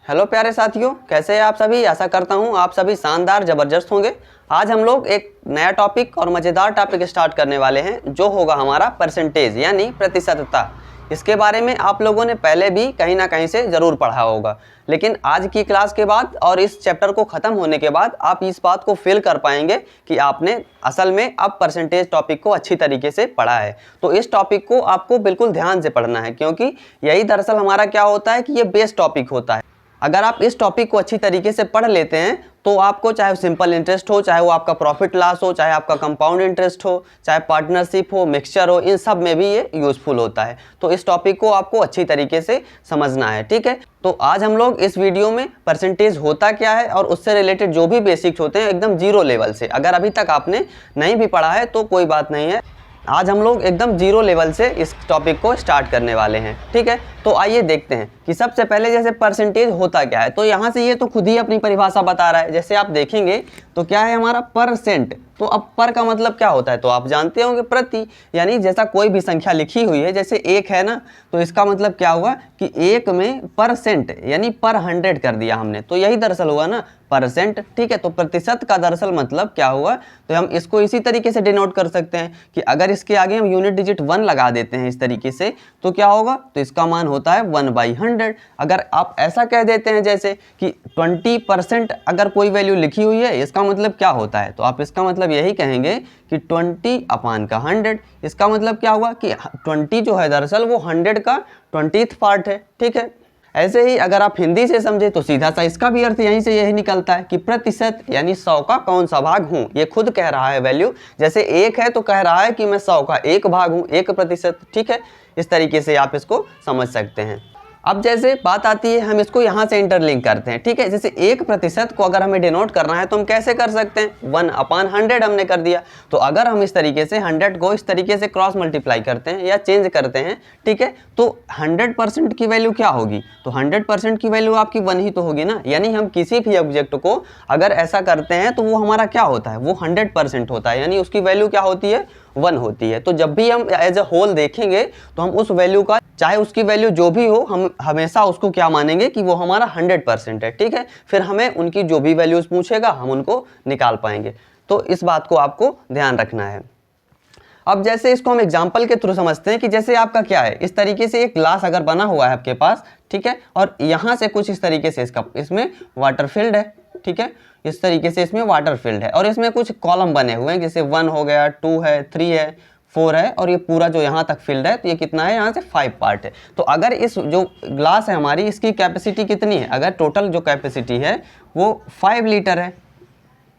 Hello प्यारे साथियों, कैसे हैं आप सभी। आशा करता हूं आप सभी शानदार ज़बरदस्त होंगे। आज हम लोग एक नया टॉपिक और मज़ेदार टॉपिक स्टार्ट करने वाले हैं, जो होगा हमारा परसेंटेज यानी प्रतिशतता। इसके बारे में आप लोगों ने पहले भी कहीं ना कहीं से ज़रूर पढ़ा होगा, लेकिन आज की क्लास के बाद और इस चैप्टर को ख़त्म होने के बाद आप इस बात को फील कर पाएंगे कि आपने असल में अब परसेंटेज टॉपिक को अच्छी तरीके से पढ़ा है। तो इस टॉपिक को आपको बिल्कुल ध्यान से पढ़ना है, क्योंकि यही दरअसल हमारा क्या होता है कि ये बेस टॉपिक होता है। अगर आप इस टॉपिक को अच्छी तरीके से पढ़ लेते हैं तो आपको चाहे सिंपल इंटरेस्ट हो, चाहे वो आपका प्रॉफिट लॉस हो, चाहे आपका कंपाउंड इंटरेस्ट हो, चाहे पार्टनरशिप हो, मिक्सचर हो, इन सब में भी ये यूज़फुल होता है। तो इस टॉपिक को आपको अच्छी तरीके से समझना है, ठीक है। तो आज हम लोग इस वीडियो में परसेंटेज होता क्या है और उससे रिलेटेड जो भी बेसिक्स होते हैं एकदम जीरो लेवल से, अगर अभी तक आपने नहीं भी पढ़ा है तो कोई बात नहीं है, आज हम लोग एकदम जीरो लेवल से इस टॉपिक को स्टार्ट करने वाले हैं, ठीक है। तो आइए देखते हैं कि सबसे पहले जैसे परसेंटेज होता क्या है। तो यहाँ से ये तो खुद ही अपनी परिभाषा बता रहा है। जैसे आप देखेंगे तो क्या है हमारा परसेंट। तो अब पर का मतलब क्या होता है, तो आप जानते होंगे प्रति, यानी जैसा कोई भी संख्या लिखी हुई है, जैसे एक है ना, तो इसका मतलब क्या हुआ कि एक में परसेंट यानी पर 100 कर दिया हमने, तो यही दरअसल हुआ ना परसेंट, ठीक है। तो प्रतिशत का दरअसल मतलब क्या हुआ, तो हम इसको इसी तरीके से डिनोट कर सकते हैं कि अगर इसके आगे हम यूनिट डिजिट 1 लगा देते हैं इस तरीके से, तो क्या होगा, तो इसका मान होता है 1/100। अगर आप ऐसा कह देते हैं जैसे कि 20% अगर कोई वैल्यू लिखी हुई है, इसका मतलब क्या होता है, तो आप इसका मतलब यही कहेंगे कि 20/100। इसका मतलब क्या हुआ कि 20 जो है दरअसल वो 100 का 20th पार्ट है, ठीक है। ऐसे ही अगर आप हिंदी से समझे तो सीधा सा इसका भी अर्थ यहीं से यही निकलता है कि प्रतिशत यानी 100 का कौन सा भाग हूँ। ये खुद कह रहा है वैल्यू, जैसे 1 है तो कह रहा है कि मैं 100 का 1 भाग हूँ, 1%, ठीक है। इस तरीके से आप इसको समझ सकते हैं। अब जैसे बात आती है, हम इसको यहाँ से इंटरलिंक करते हैं, ठीक है। जैसे 1% को अगर हमें डिनोट करना है तो हम कैसे कर सकते हैं, 1/100 हमने कर दिया। तो अगर हम इस तरीके से 100 को इस तरीके से क्रॉस मल्टीप्लाई करते हैं या चेंज करते हैं, ठीक है, तो 100% की वैल्यू क्या होगी, तो 100% की वैल्यू आपकी 1 ही तो होगी ना। यानी हम किसी भी ऑब्जेक्ट को अगर ऐसा करते हैं तो वो हमारा क्या होता है, वो 100% होता है, यानी उसकी वैल्यू क्या होती है, 1 होती है। तो जब भी हम एज अ होल देखेंगे तो हम उस वैल्यू का, चाहे उसकी वैल्यू जो भी हो, हम हमेशा उसको क्या मानेंगे कि वो हमारा 100% है, ठीक है। फिर हमें उनकी जो भी वैल्यूज पूछेगा हम उनको निकाल पाएंगे। तो इस बात को आपको ध्यान रखना है। अब जैसे इसको हम एग्जाम्पल के थ्रू समझते हैं कि जैसे आपका क्या है, इस तरीके से एक ग्लास अगर बना हुआ है आपके पास, ठीक है, और यहाँ से कुछ इस तरीके से इसमें वाटर फिल्ड है, ठीक है, इस तरीके से इसमें वाटर फिल्ड है और इसमें कुछ कॉलम बने हुए हैं, जैसे 1 हो गया, 2 है, 3 है, 4 है, और ये पूरा जो यहाँ तक फिल्ड है, तो ये कितना है, यहाँ से 5 पार्ट है। तो अगर इस जो ग्लास है हमारी, इसकी कैपेसिटी कितनी है, अगर टोटल जो कैपेसिटी है वो 5 लीटर है,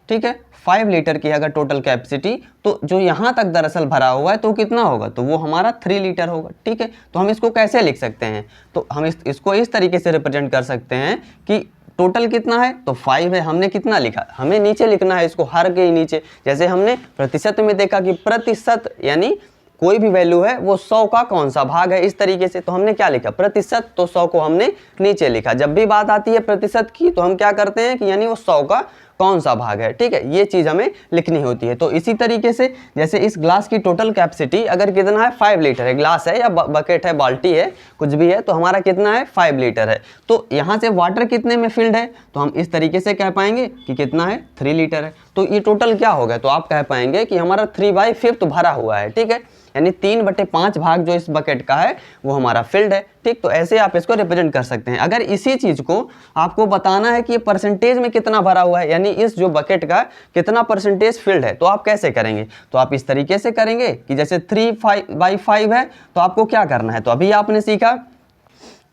ठीक है, 5 लीटर की अगर टोटल कैपेसिटी, तो जो यहाँ तक दरअसल भरा हुआ है तो कितना होगा, तो वो हमारा 3 लीटर होगा, ठीक है। तो हम इसको कैसे लिख सकते हैं, तो हम इसको इस तरीके से रिप्रेजेंट कर सकते हैं कि टोटल कितना है, तो 5 है, हमने कितना लिखा, हमें नीचे लिखना है इसको, हर के नीचे। जैसे हमने प्रतिशत में देखा कि प्रतिशत यानी कोई भी वैल्यू है वो 100 का कौन सा भाग है, इस तरीके से, तो हमने क्या लिखा, प्रतिशत, तो 100 को हमने नीचे लिखा। जब भी बात आती है प्रतिशत की तो हम क्या करते हैं कि यानी वो 100 का कौन सा भाग है, ठीक है, ये चीज़ हमें लिखनी होती है। तो इसी तरीके से जैसे इस ग्लास की टोटल कैपेसिटी अगर कितना है, 5 लीटर है, ग्लास है या बकेट है, बाल्टी है, कुछ भी है, तो हमारा कितना है, 5 लीटर है। तो यहाँ से वाटर कितने में फिल्ड है, तो हम इस तरीके से कह पाएंगे कि कितना है, 3 लीटर है। तो ये टोटल क्या होगा, तो आप कह पाएंगे कि हमारा 3/5 भरा हुआ है, ठीक है, यानी 3/5 भाग जो इस बकेट का है वो हमारा फिल्ड है, ठीक। तो ऐसे आप इसको रिप्रेजेंट कर सकते हैं। अगर इसी चीज़ को आपको बताना है कि ये परसेंटेज में कितना भरा हुआ है, यानी इस जो बकेट का कितना परसेंटेज फिल्ड है, तो आप कैसे करेंगे, तो आप इस तरीके से करेंगे कि जैसे 3/5 है, तो आपको क्या करना है, तो अभी आपने सीखा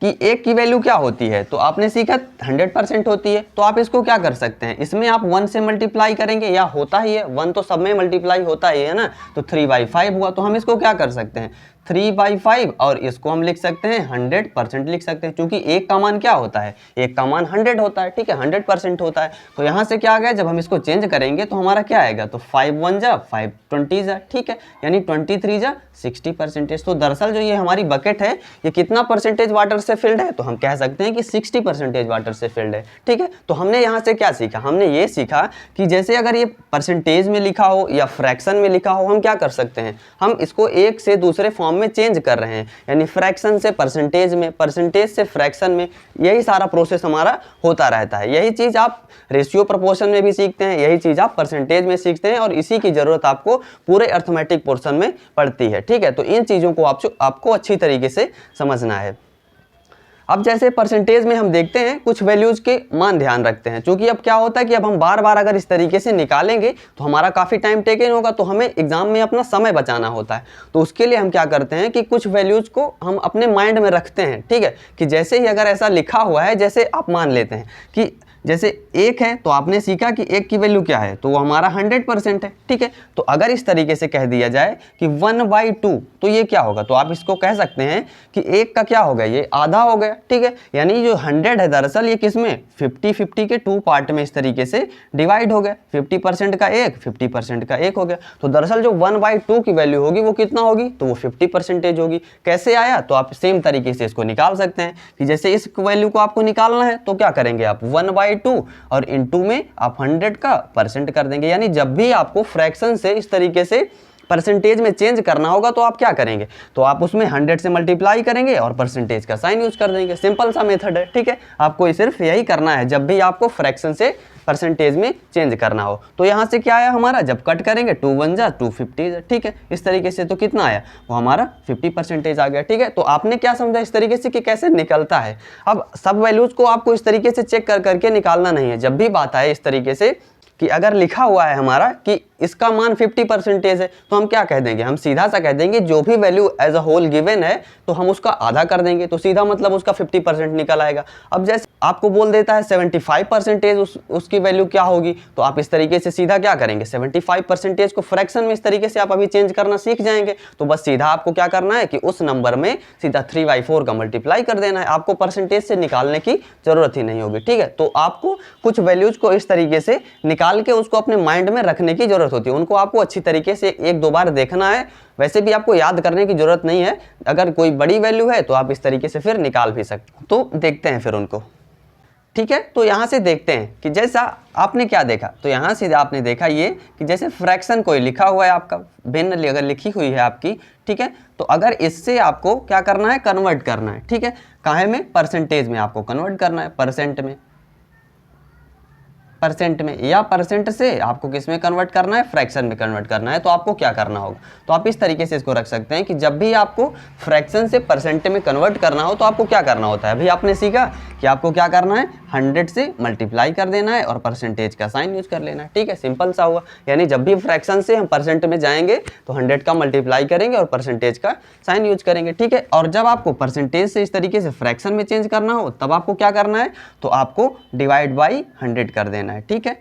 कि एक की वैल्यू क्या होती है, तो आपने सीखा 100% होती है। तो आप इसको क्या कर सकते हैं, इसमें आप 1 से मल्टीप्लाई करेंगे, या होता ही है 1 तो सब में मल्टीप्लाई होता ही है ना, तो 3/5 हुआ। तो हम इसको क्या कर सकते हैं, 3/5, और इसको हम लिख सकते हैं 100% लिख सकते हैं, क्योंकि एक का मान क्या होता है, एक का मान 100 होता है, ठीक है, 100% होता है। तो यहाँ से क्या आ गया, जब हम इसको चेंज करेंगे तो हमारा क्या आएगा, तो 5 जा 5 20 जा, ठीक है, यानी 23 जा 60%। तो दरअसल जो ये हमारी बकेट है ये कितना परसेंटेज वाटर से फिल्ड है, तो हम कह सकते हैं कि 60% वाटर से फिल्ड है, ठीक है। तो हमने यहाँ से क्या सीखा, हमने ये सीखा कि जैसे अगर ये परसेंटेज में लिखा हो या फ्रैक्शन में लिखा हो, हम क्या कर सकते हैं, हम इसको एक से दूसरे फॉर्म में चेंज कर रहे हैं, यानी फ्रैक्शन से परसेंटेज में, परसेंटेज से फ्रैक्शन में, यही सारा प्रोसेस हमारा होता रहता है। यही चीज़ आप रेशियो प्रोपोर्शन में भी सीखते हैं, यही चीज़ आप परसेंटेज में सीखते हैं और इसी की ज़रूरत आपको पूरे अर्थमेटिक पोर्शन में पड़ती है। ठीक है, तो इन चीज़ों को आपको अच्छी तरीके से समझना है। अब जैसे परसेंटेज में हम देखते हैं कुछ वैल्यूज़ के मान ध्यान रखते हैं, क्योंकि अब क्या होता है कि अब हम बार बार अगर इस तरीके से निकालेंगे तो हमारा काफ़ी टाइम टेकन होगा, तो हमें एग्जाम में अपना समय बचाना होता है। तो उसके लिए हम क्या करते हैं कि कुछ वैल्यूज़ को हम अपने माइंड में रखते हैं। ठीक है, कि जैसे ही अगर ऐसा लिखा हुआ है, जैसे आप मान लेते हैं कि जैसे 1 है तो आपने सीखा कि 1 की वैल्यू क्या है, तो वो हमारा 100% है। ठीक है, तो अगर इस तरीके से कह दिया जाए कि 1/2 तो ये क्या होगा, तो आप इसको कह सकते हैं कि 1 का क्या हो गया, ये आधा हो गया। ठीक है, यानी जो 100 है दरअसल ये किस में 50-50 के 2 पार्ट में इस तरीके से डिवाइड हो गया, 50% का 1, 50% का 1 हो गया। तो दरअसल जो 1/2 की वैल्यू होगी वो कितना होगी, तो वो 50% होगी। कैसे आया, तो आप सेम तरीके से इसको निकाल सकते हैं कि जैसे इस वैल्यू को आपको निकालना है तो क्या करेंगे आप 1/2 और इनटू में आप 100 का परसेंट कर देंगे। यानी जब भी आपको फ्रैक्शन से इस तरीके से परसेंटेज में चेंज करना होगा तो आप क्या करेंगे, तो आप उसमें 100 से मल्टीप्लाई करेंगे और परसेंटेज का साइन यूज कर देंगे। सिंपल सा मेथड है। ठीक है, आपको सिर्फ यही करना है जब भी आपको फ्रैक्शन से परसेंटेज में चेंज करना हो। तो यहाँ से क्या आया हमारा, जब कट करेंगे 2 1 जा 250। ठीक है, इस तरीके से तो कितना आया, वो हमारा 50% आ गया। ठीक है, तो आपने क्या समझा इस तरीके से कि कैसे निकलता है। अब सब वैल्यूज को आपको इस तरीके से चेक कर करके निकालना नहीं है। जब भी बात आए इस तरीके से कि अगर लिखा हुआ है हमारा कि इसका मान 50% है, तो हम क्या कह देंगे, हम सीधा सा कह देंगे जो भी value as a whole given है तो हम उसका आधा कर देंगे, तो सीधा मतलब उसका 50% निकल आएगा। अब जैसे आपको बोल देता है 75% उसकी वैल्यू क्या होगी, तो आप इस तरीके से सीधा क्या करेंगे, 75% को फ्रैक्शन में इस तरीके से आप अभी चेंज करना सीख जाएंगे। तो बस सीधा आपको क्या करना है कि उस नंबर में सीधा 3/4 का मल्टीप्लाई कर देना है, आपको परसेंटेज से निकालने की जरूरत ही नहीं होगी। ठीक है, तो आपको कुछ वैल्यूज को इस तरीके से निकाल के उसको अपने माइंड में रखने की जरूरत होती है। उनको आपको अच्छी तरीके से 1-2 बार देखना है, वैसे भी आपको याद करने की जरूरत नहीं है। अगर कोई बड़ी वैल्यू है तो आप इस तरीके से फिर निकाल भी सकते। तो देखते हैं फिर उनको। ठीक है, तो यहाँ से देखते हैं कि जैसा आपने क्या देखा, तो यहाँ से आपने देखा ये कि जैसे फ्रैक्शन कोई लिखा हुआ है आपका, भिन्न अगर लिखी हुई है आपकी, ठीक है, तो अगर इससे आपको क्या करना है, कन्वर्ट करना है। ठीक है, काहे में, परसेंटेज में आपको कन्वर्ट करना है, परसेंट में या परसेंट से आपको किस में कन्वर्ट करना है, फ्रैक्शन में कन्वर्ट करना है। तो आपको क्या करना होगा, तो आप इस तरीके से इसको रख सकते हैं कि जब भी आपको फ्रैक्शन से परसेंट में कन्वर्ट करना हो तो आपको क्या करना होता है। अभी आपने सीखा कि आपको क्या करना है, 100 से मल्टीप्लाई कर देना है और परसेंटेज का साइन यूज कर लेना है। ठीक है, सिंपल सा हुआ। यानी जब भी फ्रैक्शन से हम परसेंट में जाएंगे तो 100 का मल्टीप्लाई करेंगे और परसेंटेज का साइन यूज करेंगे। ठीक है, और जब आपको परसेंटेज से इस तरीके से फ्रैक्शन में चेंज करना हो तब आपको क्या करना है, तो आपको डिवाइड बाई 100 कर देना है। ठीक है,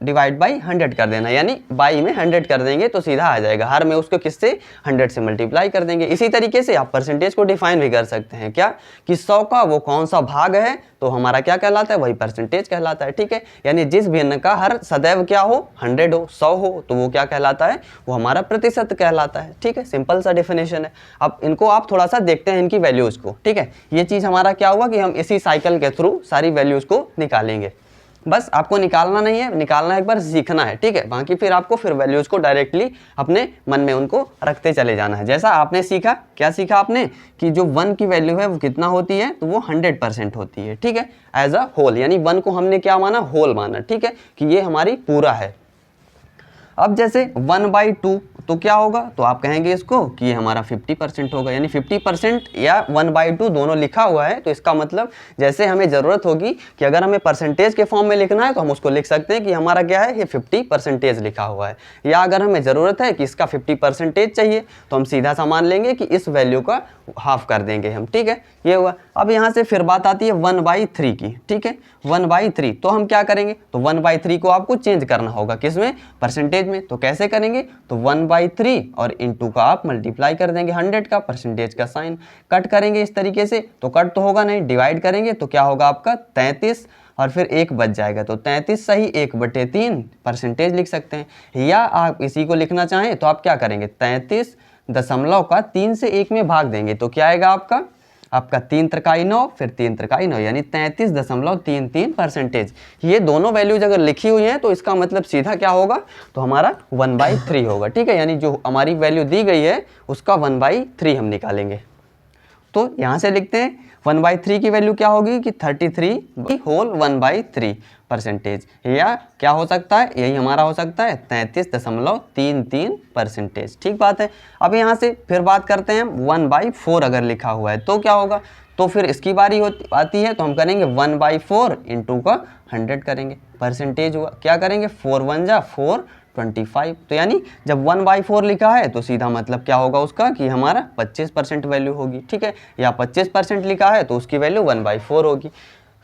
डिवाइड बाई 100 कर देना, यानी बाई में 100 कर देंगे तो सीधा आ जाएगा। हर में उसको किससे, 100 से मल्टीप्लाई कर देंगे। इसी तरीके से आप परसेंटेज को डिफाइन भी कर सकते हैं, क्या कि 100 का वो कौन सा भाग है, तो हमारा क्या कहलाता है, वही परसेंटेज कहलाता है। ठीक है, यानी जिस भिन्न का हर सदैव क्या हो, 100 हो, 100 हो, तो वो क्या कहलाता है, वो हमारा प्रतिशत कहलाता है। ठीक है, सिंपल सा डिफिनेशन है। अब इनको आप थोड़ा सा देखते हैं इनकी वैल्यूज को। ठीक है, ये चीज़ हमारा क्या हुआ कि हम इसी साइकिल के थ्रू सारी वैल्यूज को निकालेंगे। बस आपको निकालना नहीं है, निकालना एक बार सीखना है। ठीक है, बाकी फिर आपको फिर वैल्यूज को डायरेक्टली अपने मन में उनको रखते चले जाना है। जैसा आपने सीखा, क्या सीखा आपने कि जो 1 की वैल्यू है वो कितना होती है, तो वो 100% होती है। ठीक है, एज अ होल, यानी 1 को हमने क्या माना, होल माना। ठीक है, कि ये हमारी पूरा है। अब जैसे 1/2 तो क्या होगा, तो आप कहेंगे इसको कि ये हमारा 50% होगा, यानी 50% या 1/2 दोनों लिखा हुआ है। तो इसका मतलब जैसे हमें ज़रूरत होगी कि अगर हमें परसेंटेज के फॉर्म में लिखना है तो हम उसको लिख सकते हैं कि हमारा क्या है, ये 50% लिखा हुआ है। या अगर हमें ज़रूरत है कि इसका 50% चाहिए तो हम सीधा सा मान लेंगे कि इस वैल्यू का हाफ कर देंगे हम। ठीक है, ये हुआ। अब यहाँ से फिर बात आती है 1/3 की। ठीक है, 1/3 तो हम क्या करेंगे, तो 1/3 को आपको चेंज करना होगा किसमें, परसेंटेज में। तो कैसे करेंगे, तो 1/3 और इनटू का आप मल्टीप्लाई कर देंगे 100 का, परसेंटेज का साइन। कट करेंगे इस तरीके से, तो कट तो होगा नहीं, डिवाइड करेंगे तो क्या होगा आपका 33 और फिर 1 बच जाएगा, तो 33 सही 1/3 परसेंटेज लिख सकते हैं। या आप इसी को लिखना चाहें तो आप क्या करेंगे, 33 दशमलव का 3 से 1 में भाग देंगे तो क्या आएगा आपका आपका 3 त्रिकाई 9, फिर 3 त्रिकाई 9 यानी 33.33%। ये दोनों वैल्यूज अगर लिखी हुई हैं तो इसका मतलब सीधा क्या होगा, तो हमारा 1/3 होगा। ठीक है, यानी जो हमारी वैल्यू दी गई है उसका 1/3 हम निकालेंगे। तो यहाँ से लिखते हैं 1/3 की वैल्यू क्या होगी कि 33 होल 1/3%, या क्या हो सकता है, यही हमारा हो सकता है 33.33%। ठीक बात है। अब यहाँ से फिर बात करते हैं 1/4 अगर लिखा हुआ है तो क्या होगा, तो फिर इसकी बारी आती है, तो हम करेंगे 1/4 इंटू का 100 करेंगे, परसेंटेज हुआ, क्या करेंगे 4 1 जा 4 25। तो यानी जब 1/4 लिखा है तो सीधा मतलब क्या होगा उसका कि हमारा 25% वैल्यू होगी। ठीक है, या 25% लिखा है तो उसकी वैल्यू 1/4 होगी।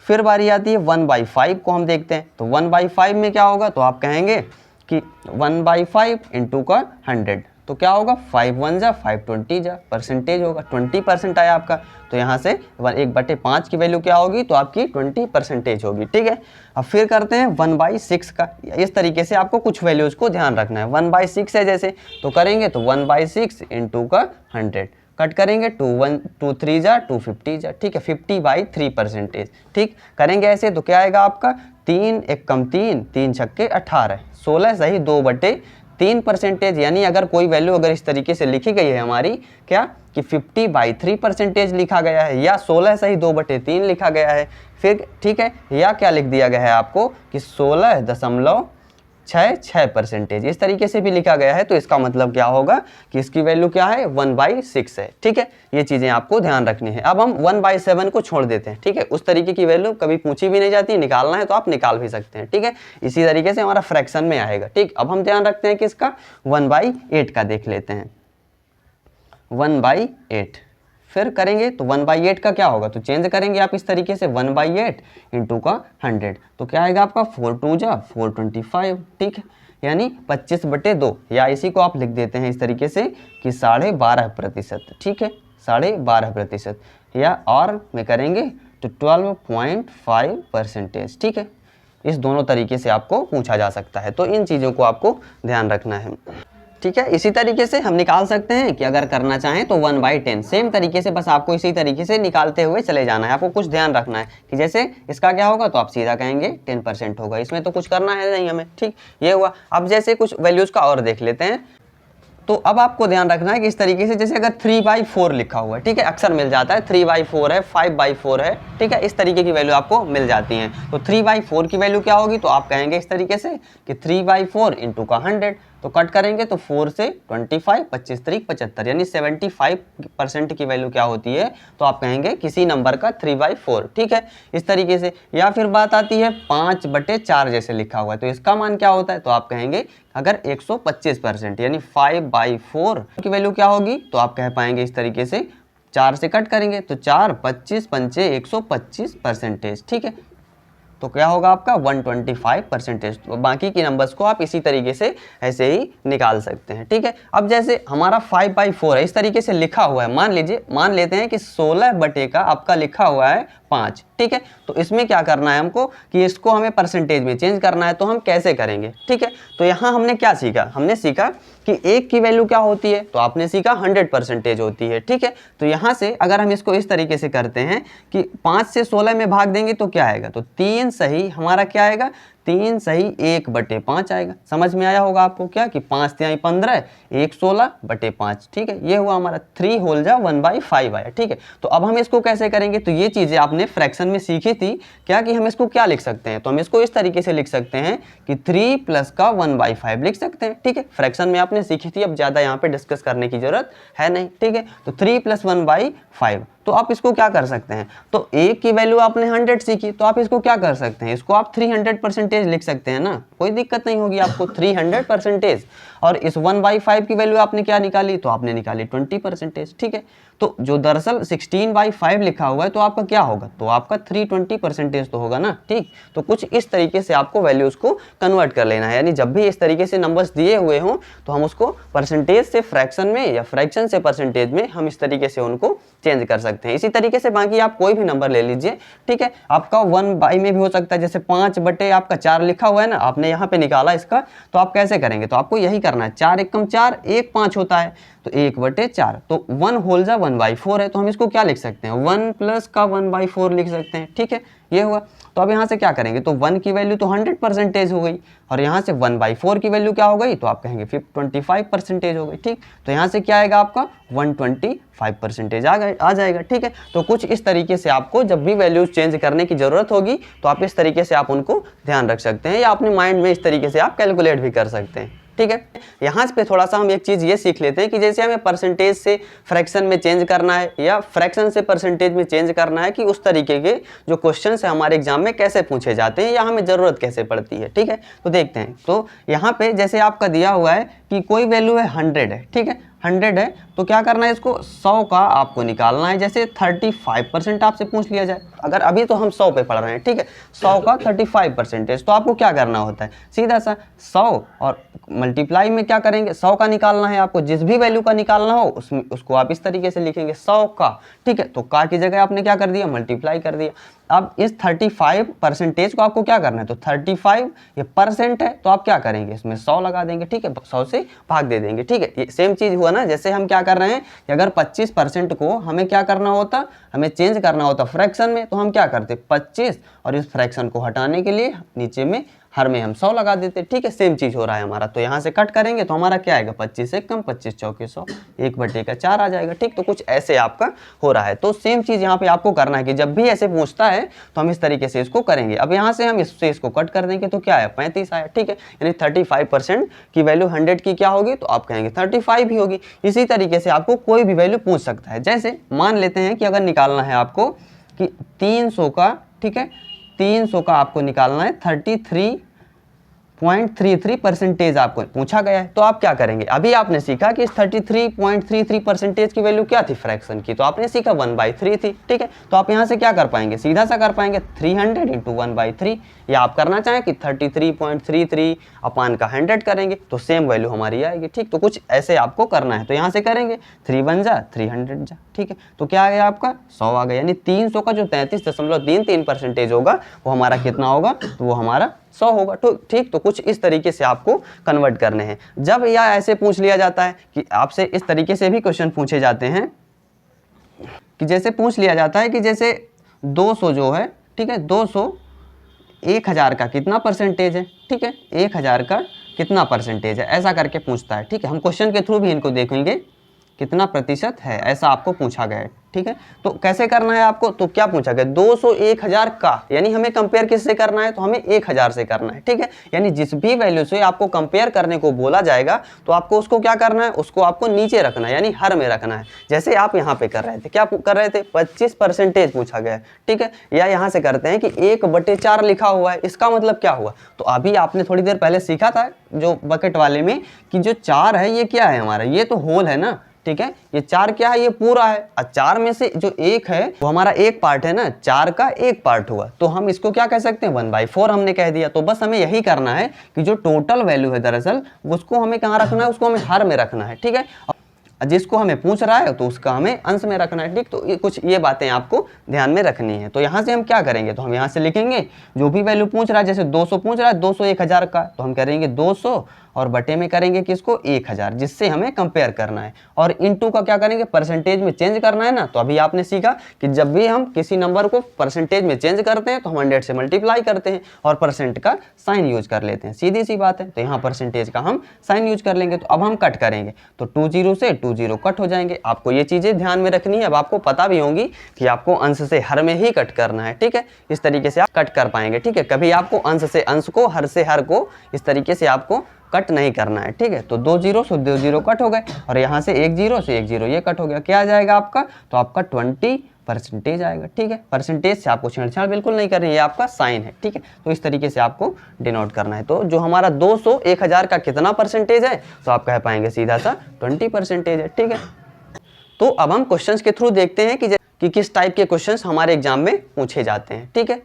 फिर बारी आती है 1/5 को हम देखते हैं, तो 1/5 में क्या होगा, तो आप कहेंगे कि 1/5 इंटू का 100, तो क्या होगा 5 1 जा 5 20 जा, परसेंटेज होगा 20% आया आपका। तो यहाँ से 1/5 की वैल्यू क्या होगी, तो आपकी 20% होगी। ठीक है, अब फिर करते हैं 1/6 का। इस तरीके से आपको कुछ वैल्यूज को ध्यान रखना है। 1/6 है जैसे, तो करेंगे तो 1/6 इंटू का 100, कट करेंगे 2 3 जा 250 जा। ठीक है, 50/3%। ठीक करेंगे ऐसे तो क्या आएगा आपका 3 1 कम 3 3 छक्के 18, 16 सही 2/3%। यानी अगर कोई वैल्यू अगर इस तरीके से लिखी गई है हमारी क्या कि 50/3% लिखा गया है, या 16 सही 2/3 लिखा गया है, फिर ठीक है, या क्या लिख दिया गया है आपको कि 16.66%, इस तरीके से भी लिखा गया है, तो इसका मतलब क्या होगा कि इसकी वैल्यू क्या है 1/6 है। ठीक है, ये चीज़ें आपको ध्यान रखनी है। अब हम 1/7 को छोड़ देते हैं। ठीक है, उस तरीके की वैल्यू कभी पूछी भी नहीं जाती, निकालना है तो आप निकाल भी सकते हैं। ठीक है, इसी तरीके से हमारा फ्रैक्शन में आएगा। ठीक, अब हम ध्यान रखते हैं कि इसका 1/8 का देख लेते हैं। 1/8 फिर करेंगे तो 1/8 का क्या होगा, तो चेंज करेंगे आप इस तरीके से 1/8 इंटू का 100, तो क्या आएगा आपका 4 2 जा 425। ठीक है, यानी 25/2, या इसी को आप लिख देते हैं इस तरीके से कि 12.5%। ठीक है, 12.5%, या और में करेंगे तो 12.5%। ठीक है, इस दोनों तरीके से आपको पूछा जा सकता है, तो इन चीज़ों को आपको ध्यान रखना है। ठीक है, इसी तरीके से हम निकाल सकते हैं कि अगर करना चाहें तो 1/10, सेम तरीके से, बस आपको इसी तरीके से निकालते हुए चले जाना है। आपको कुछ ध्यान रखना है कि जैसे इसका क्या होगा, तो आप सीधा कहेंगे 10% होगा, इसमें तो कुछ करना है नहीं हमें। ठीक, ये हुआ। अब जैसे कुछ वैल्यूज का और देख लेते हैं, तो अब आपको ध्यान रखना है कि इस तरीके से जैसे अगर 3/4 लिखा हुआ है, ठीक है, अक्सर मिल जाता है 3/4 है, 5/4 है। ठीक है, इस तरीके की वैल्यू आपको मिल जाती हैं। तो 3/4 की वैल्यू क्या होगी, तो आप कहेंगे इस तरीके से कि 3/4 इंटू का 100, तो कट करेंगे तो 4 से 25 25 3 75, यानी 75% की वैल्यू क्या होती है, तो आप कहेंगे किसी नंबर का 3/4। ठीक है, इस तरीके से। या फिर बात आती है 5/4 जैसे लिखा हुआ है, तो इसका मान क्या होता है, तो आप कहेंगे अगर 125% यानी 5/4 की वैल्यू क्या होगी, तो आप कह पाएंगे इस तरीके से 4 से कट करेंगे तो 4 25 पंचे 125%। ठीक है, तो क्या होगा आपका 125%। तो बाकी की नंबर्स को आप इसी तरीके से ऐसे ही निकाल सकते हैं। ठीक है, अब जैसे हमारा 5/4 है, इस तरीके से लिखा हुआ है, मान लेते हैं कि 16 बटे का आपका लिखा हुआ है 5। ठीक है, तो इसमें क्या करना है हमको कि इसको हमें परसेंटेज में चेंज करना है, तो हम कैसे करेंगे। ठीक है, तो यहाँ हमने क्या सीखा, हमने सीखा कि 1 की वैल्यू क्या होती है, तो आपने सीखा 100% होती है। ठीक है, तो यहाँ से अगर हम इसको इस तरीके से करते हैं कि 5 से 16 में भाग देंगे तो क्या आएगा, तो 3 सही हमारा क्या आएगा, 3 सही 1/5 आएगा। समझ में आया होगा आपको क्या कि 5 3 15 1 16/5। ठीक है, ये हुआ हमारा 3 होल जा 1/5 आया। ठीक है, तो अब हम इसको कैसे करेंगे, तो ये चीज़ें आपने फ्रैक्शन में सीखी थी क्या कि हम इसको क्या लिख सकते हैं, तो हम इसको इस तरीके से लिख सकते हैं कि 3 प्लस का 1/5 लिख सकते हैं। ठीक है, फ्रैक्शन में आपने सीखी थी, अब ज़्यादा यहाँ पे डिस्कस करने की जरूरत है नहीं। ठीक है, तो 3 + 1/5, तो आप इसको क्या कर सकते हैं, तो 1 की वैल्यू आपने 100 सीखी, तो आप इसको क्या कर सकते हैं, इसको आप 300% लिख सकते हैं ना, कोई दिक्कत नहीं होगी आपको 300%। और इस 1/5 की वैल्यू आपने क्या निकाली, तो आपने निकाली 20%। ठीक है, तो जो दरअसल 16/5 लिखा हुआ है, तो आपका क्या होगा, तो आपका 320% तो होगा ना। ठीक, तो कुछ इस तरीके से आपको वैल्यूज को कन्वर्ट कर लेना है, यानी जब भी इस तरीके से नंबर्स दिए हुए हों तो हम उसको परसेंटेज से फ्रैक्शन में या फ्रैक्शन से परसेंटेज में हम इस तरीके से उनको चेंज कर सकते हैं। इसी तरीके से बाकी आप कोई भी नंबर ले लीजिए। ठीक है, आपका 1/, में भी हो सकता है, जैसे 5/4 लिखा हुआ है ना, आपने यहाँ पे निकाला इसका, तो आप कैसे करेंगे, तो आपको यही करना है, 4 1 कम 4 1 5 होता है, तो 1/4, तो 1 होल जा 1/4 है, तो हम इसको क्या लिख सकते हैं, 1 प्लस का 1/4 लिख सकते हैं। ठीक है, ये हुआ। तो अब यहाँ से क्या करेंगे, तो 1 की वैल्यू तो 100% हो गई, और यहाँ से 1/4 की वैल्यू क्या हो गई, तो आप कहेंगे 25% हो गई। ठीक, तो यहाँ से क्या आएगा आपका 125% आ जाएगा। ठीक है, तो कुछ इस तरीके से आपको जब भी वैल्यूज चेंज करने की ज़रूरत होगी तो आप इस तरीके से आप उनको ध्यान रख सकते हैं, या अपने माइंड में इस तरीके से आप कैलकुलेट भी कर सकते हैं। ठीक है, यहाँ पे थोड़ा सा हम एक चीज़ ये सीख लेते हैं कि जैसे हमें परसेंटेज से फ्रैक्शन में चेंज करना है या फ्रैक्शन से परसेंटेज में चेंज करना है, कि उस तरीके के जो क्वेश्चन है हमारे एग्जाम में कैसे पूछे जाते हैं या हमें ज़रूरत कैसे पड़ती है। ठीक है, तो देखते हैं। तो यहाँ पे जैसे आपका दिया हुआ है कि कोई वैल्यू है 100 है, ठीक है, 100 है, तो क्या करना है, इसको 100 का आपको निकालना है। जैसे 35% आपसे पूछ लिया जाए, अगर अभी तो हम 100 पे पढ़ रहे हैं, ठीक है, 100 का 35%, तो आपको क्या करना होता है, सीधा सा 100 और मल्टीप्लाई में क्या करेंगे, 100 का निकालना है आपको। जिस भी वैल्यू का निकालना हो उसको आप इस तरीके से लिखेंगे 100 का। ठीक है, तो का की जगह आपने क्या कर दिया, मल्टीप्लाई कर दिया। अब इस 35% को आपको क्या करना है, तो 35 ये परसेंट है, तो आप क्या करेंगे, इसमें 100 लगा देंगे। ठीक है, 100 से भाग दे देंगे। ठीक है, ये सेम चीज़ हुआ ना, जैसे हम क्या कर रहे हैं कि अगर 25% को हमें क्या करना होता, हमें चेंज करना होता फ्रैक्शन में, तो हम क्या करते 25, और इस फ्रैक्शन को हटाने के लिए नीचे में हर में हम 100 लगा देते। ठीक है, सेम चीज़ हो रहा है हमारा। तो यहाँ से कट करेंगे तो हमारा क्या आएगा, 25 से कम, 25 चौके 100, 1/4 आ जाएगा। ठीक, तो कुछ ऐसे आपका हो रहा है। तो सेम चीज़ यहाँ पे आपको करना है कि जब भी ऐसे पूछता है तो हम इस तरीके से इसको करेंगे। अब यहाँ से हम इसको कट कर देंगे तो क्या है, 35 आया। ठीक है, यानी 35% की वैल्यू 100 की क्या होगी, तो आप कहेंगे 35 ही होगी। इसी तरीके से आपको कोई भी वैल्यू पूछ सकता है। जैसे मान लेते हैं कि अगर निकालना है आपको कि 300 का, ठीक है, 300 का आपको निकालना है 33.33% आपको पूछा गया है, तो आप क्या करेंगे, अभी आपने सीखा कि इस 33.33% की वैल्यू क्या थी फ्रैक्शन की, तो आपने सीखा 1/3 थी। ठीक है, तो आप यहाँ से क्या कर पाएंगे, सीधा सा कर पाएंगे 300 × 1/3, या आप करना चाहें कि 33.33 अपान का 100 करेंगे तो सेम वैल्यू हमारी आएगी। ठीक, तो कुछ ऐसे आपको करना है। तो यहाँ से करेंगे 3 × 1 = 300 जा। ठीक है, तो क्या आ गया आपका 100 आ गया, यानी 300 का जो 33.33% होगा वो हमारा कितना होगा, तो वो हमारा 100 होगा। तो ठीक, तो कुछ इस तरीके से आपको कन्वर्ट करने हैं। जब या ऐसे पूछ लिया जाता है कि आपसे इस तरीके से भी क्वेश्चन पूछे जाते हैं कि जैसे पूछ लिया जाता है कि जैसे 200 जो है, ठीक है, 200 1000 का कितना परसेंटेज है। ठीक है, 1000 का कितना परसेंटेज है, ऐसा करके पूछता है। ठीक है, हम क्वेश्चन के थ्रू भी इनको देखेंगे कितना प्रतिशत है, ऐसा आपको पूछा गया है। ठीक है, तो कैसे करना है आपको, तो क्या पूछा गया, 200 1000 का, यानी हमें कंपेयर किससे करना है, तो हमें 1000 से करना है। ठीक है, यानी जिस भी वैल्यू से आपको कंपेयर करने को बोला जाएगा तो आपको उसको क्या करना है, उसको आपको नीचे रखना है, यानी हर में रखना है। जैसे आप यहाँ पे कर रहे थे, क्या कर रहे थे, 25% पूछा गया है। ठीक है, या यहाँ से करते हैं कि 1/4 लिखा हुआ है, इसका मतलब क्या हुआ, तो अभी आपने थोड़ी देर पहले सीखा था जो बकेट वाले में कि जो 4 है ये क्या है हमारा, ये तो होल है ना। ठीक है, ये 4 क्या है, ये पूरा है, और 4 में से जो 1 है वो हमारा एक पार्ट है ना, 4 का एक पार्ट हुआ, तो हम इसको क्या कह सकते हैं, 1/4 हमने कह दिया। तो बस हमें यही करना है कि जो टोटल वैल्यू है दरअसल उसको हमें कहाँ रखना है, उसको हमें हर में रखना है। ठीक है, जिसको हमें पूछ रहा है तो उसका हमें अंश में रखना है। ठीक, तो ये कुछ ये बातें आपको ध्यान में रखनी है। तो यहाँ से हम क्या करेंगे, तो हम यहाँ से लिखेंगे जो भी वैल्यू पूछ रहा है, जैसे 200 पूछ रहा है, 200 1000 का, तो हम करेंगे 200 और बटे में करेंगे किसको, 1000, जिससे हमें कंपेयर करना है। और इनटू का क्या करेंगे, परसेंटेज में चेंज करना है ना। तो अभी आपने सीखा कि जब भी हम किसी नंबर को परसेंटेज में चेंज करते हैं तो हम 100 से मल्टीप्लाई करते हैं और परसेंट का साइन यूज कर लेते हैं, सीधी सी बात है। तो यहाँ परसेंटेज का हम साइन यूज कर लेंगे। तो अब हम कट करेंगे तो 20 से 20 कट हो जाएंगे। आपको ये चीज़ें ध्यान में रखनी है। अब आपको पता भी होंगी कि आपको अंश से हर में ही कट करना है। ठीक है, इस तरीके से आप कट कर पाएंगे। ठीक है, कभी आपको अंश से अंश को, हर से हर को इस तरीके से आपको कट नहीं करना है। ठीक है, तो 2 0 से 2 0 कट हो गए और यहाँ से 1 0 से 1 0 ये कट हो गया। क्या आ जाएगा आपका, तो आपका 20% आएगा। ठीक है, परसेंटेज से आपको छेड़छाड़ बिल्कुल नहीं करनी है, ये आपका साइन है। ठीक है, तो इस तरीके से आपको डिनोट करना है। तो जो हमारा 200 1000 का कितना परसेंटेज है, तो आप कह पाएंगे सीधा सा 20% है। ठीक है, तो अब हम क्वेश्चंस के थ्रू देखते हैं कि किस टाइप के क्वेश्चंस हमारे एग्जाम में पूछे जाते हैं। ठीक है,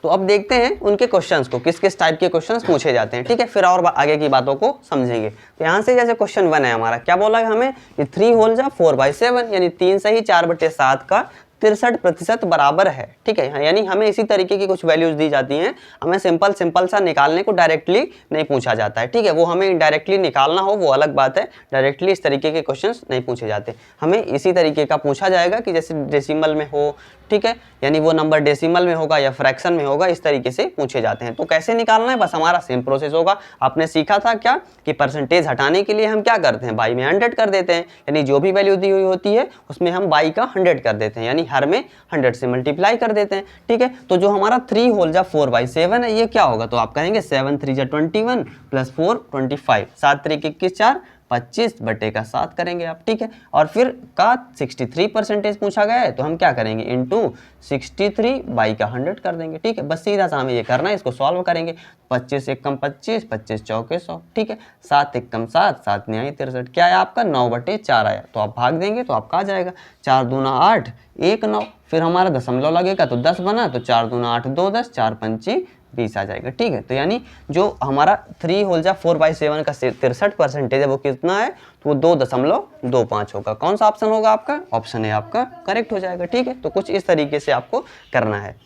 तो अब देखते हैं उनके क्वेश्चंस को, किस किस टाइप के क्वेश्चंस पूछे जाते हैं। ठीक है, फिर और आगे की बातों को समझेंगे। तो यहाँ से जैसे क्वेश्चन 1 है हमारा, क्या बोला है हमें कि 3 होल जा 4/7, यानी 3 से ही 4/7 का 63% बराबर है। ठीक है, यानी हमें इसी तरीके की कुछ वैल्यूज दी जाती हैं, हमें सिंपल सा निकालने को डायरेक्टली नहीं पूछा जाता है। ठीक है, वो हमें डायरेक्टली निकालना हो वो अलग बात है, डायरेक्टली इस तरीके के क्वेश्चंस नहीं पूछे जाते, हमें इसी तरीके का पूछा जाएगा कि जैसे डेसिमल में हो। ठीक है, यानी वो नंबर डेसिमल में होगा या फ्रैक्शन में होगा, इस तरीके से पूछे जाते हैं। तो कैसे निकालना है, बस हमारा सेम प्रोसेस होगा। आपने सीखा था क्या कि परसेंटेज हटाने के लिए हम क्या करते हैं, बाई में 100 कर देते हैं, यानी जो भी वैल्यू दी हुई होती है उसमें हम बाई का 100 कर देते हैं, यानी हर में 100 से मल्टीप्लाई कर देते हैं। ठीक है, तो जो हमारा 3 होल जा 4/7 है, ये क्या होगा, तो आप कहेंगे 7 3 जा 21 प्लस 4 25, 7 3 21 4 25/7 करेंगे आप। ठीक है, और फिर का 63% पूछा गया है, तो हम क्या करेंगे, इंटू 63 बाई का 100 कर देंगे। ठीक है, बस सीधा सा हमें ये करना है, इसको सॉल्व करेंगे। 25 एकम 25, 25 चौके 100। ठीक है, 7 एकम 7, 7 न्याय 63, क्या है आपका 9/4 आया, तो आप भाग देंगे तो आपका आ जाएगा 4 दूना 8 1 9, फिर हमारा दशमलव लगेगा तो 10 बना, तो 4 दूना 8 2 10, 4 पंची 20 आ जाएगा। ठीक है, तो यानी जो हमारा 3 होल जा 4/7 का 63% है वो कितना है, तो वो 2.25 होगा। कौन सा ऑप्शन होगा आपका, ऑप्शन है आपका करेक्ट हो जाएगा। ठीक है, तो कुछ इस तरीके से आपको करना है।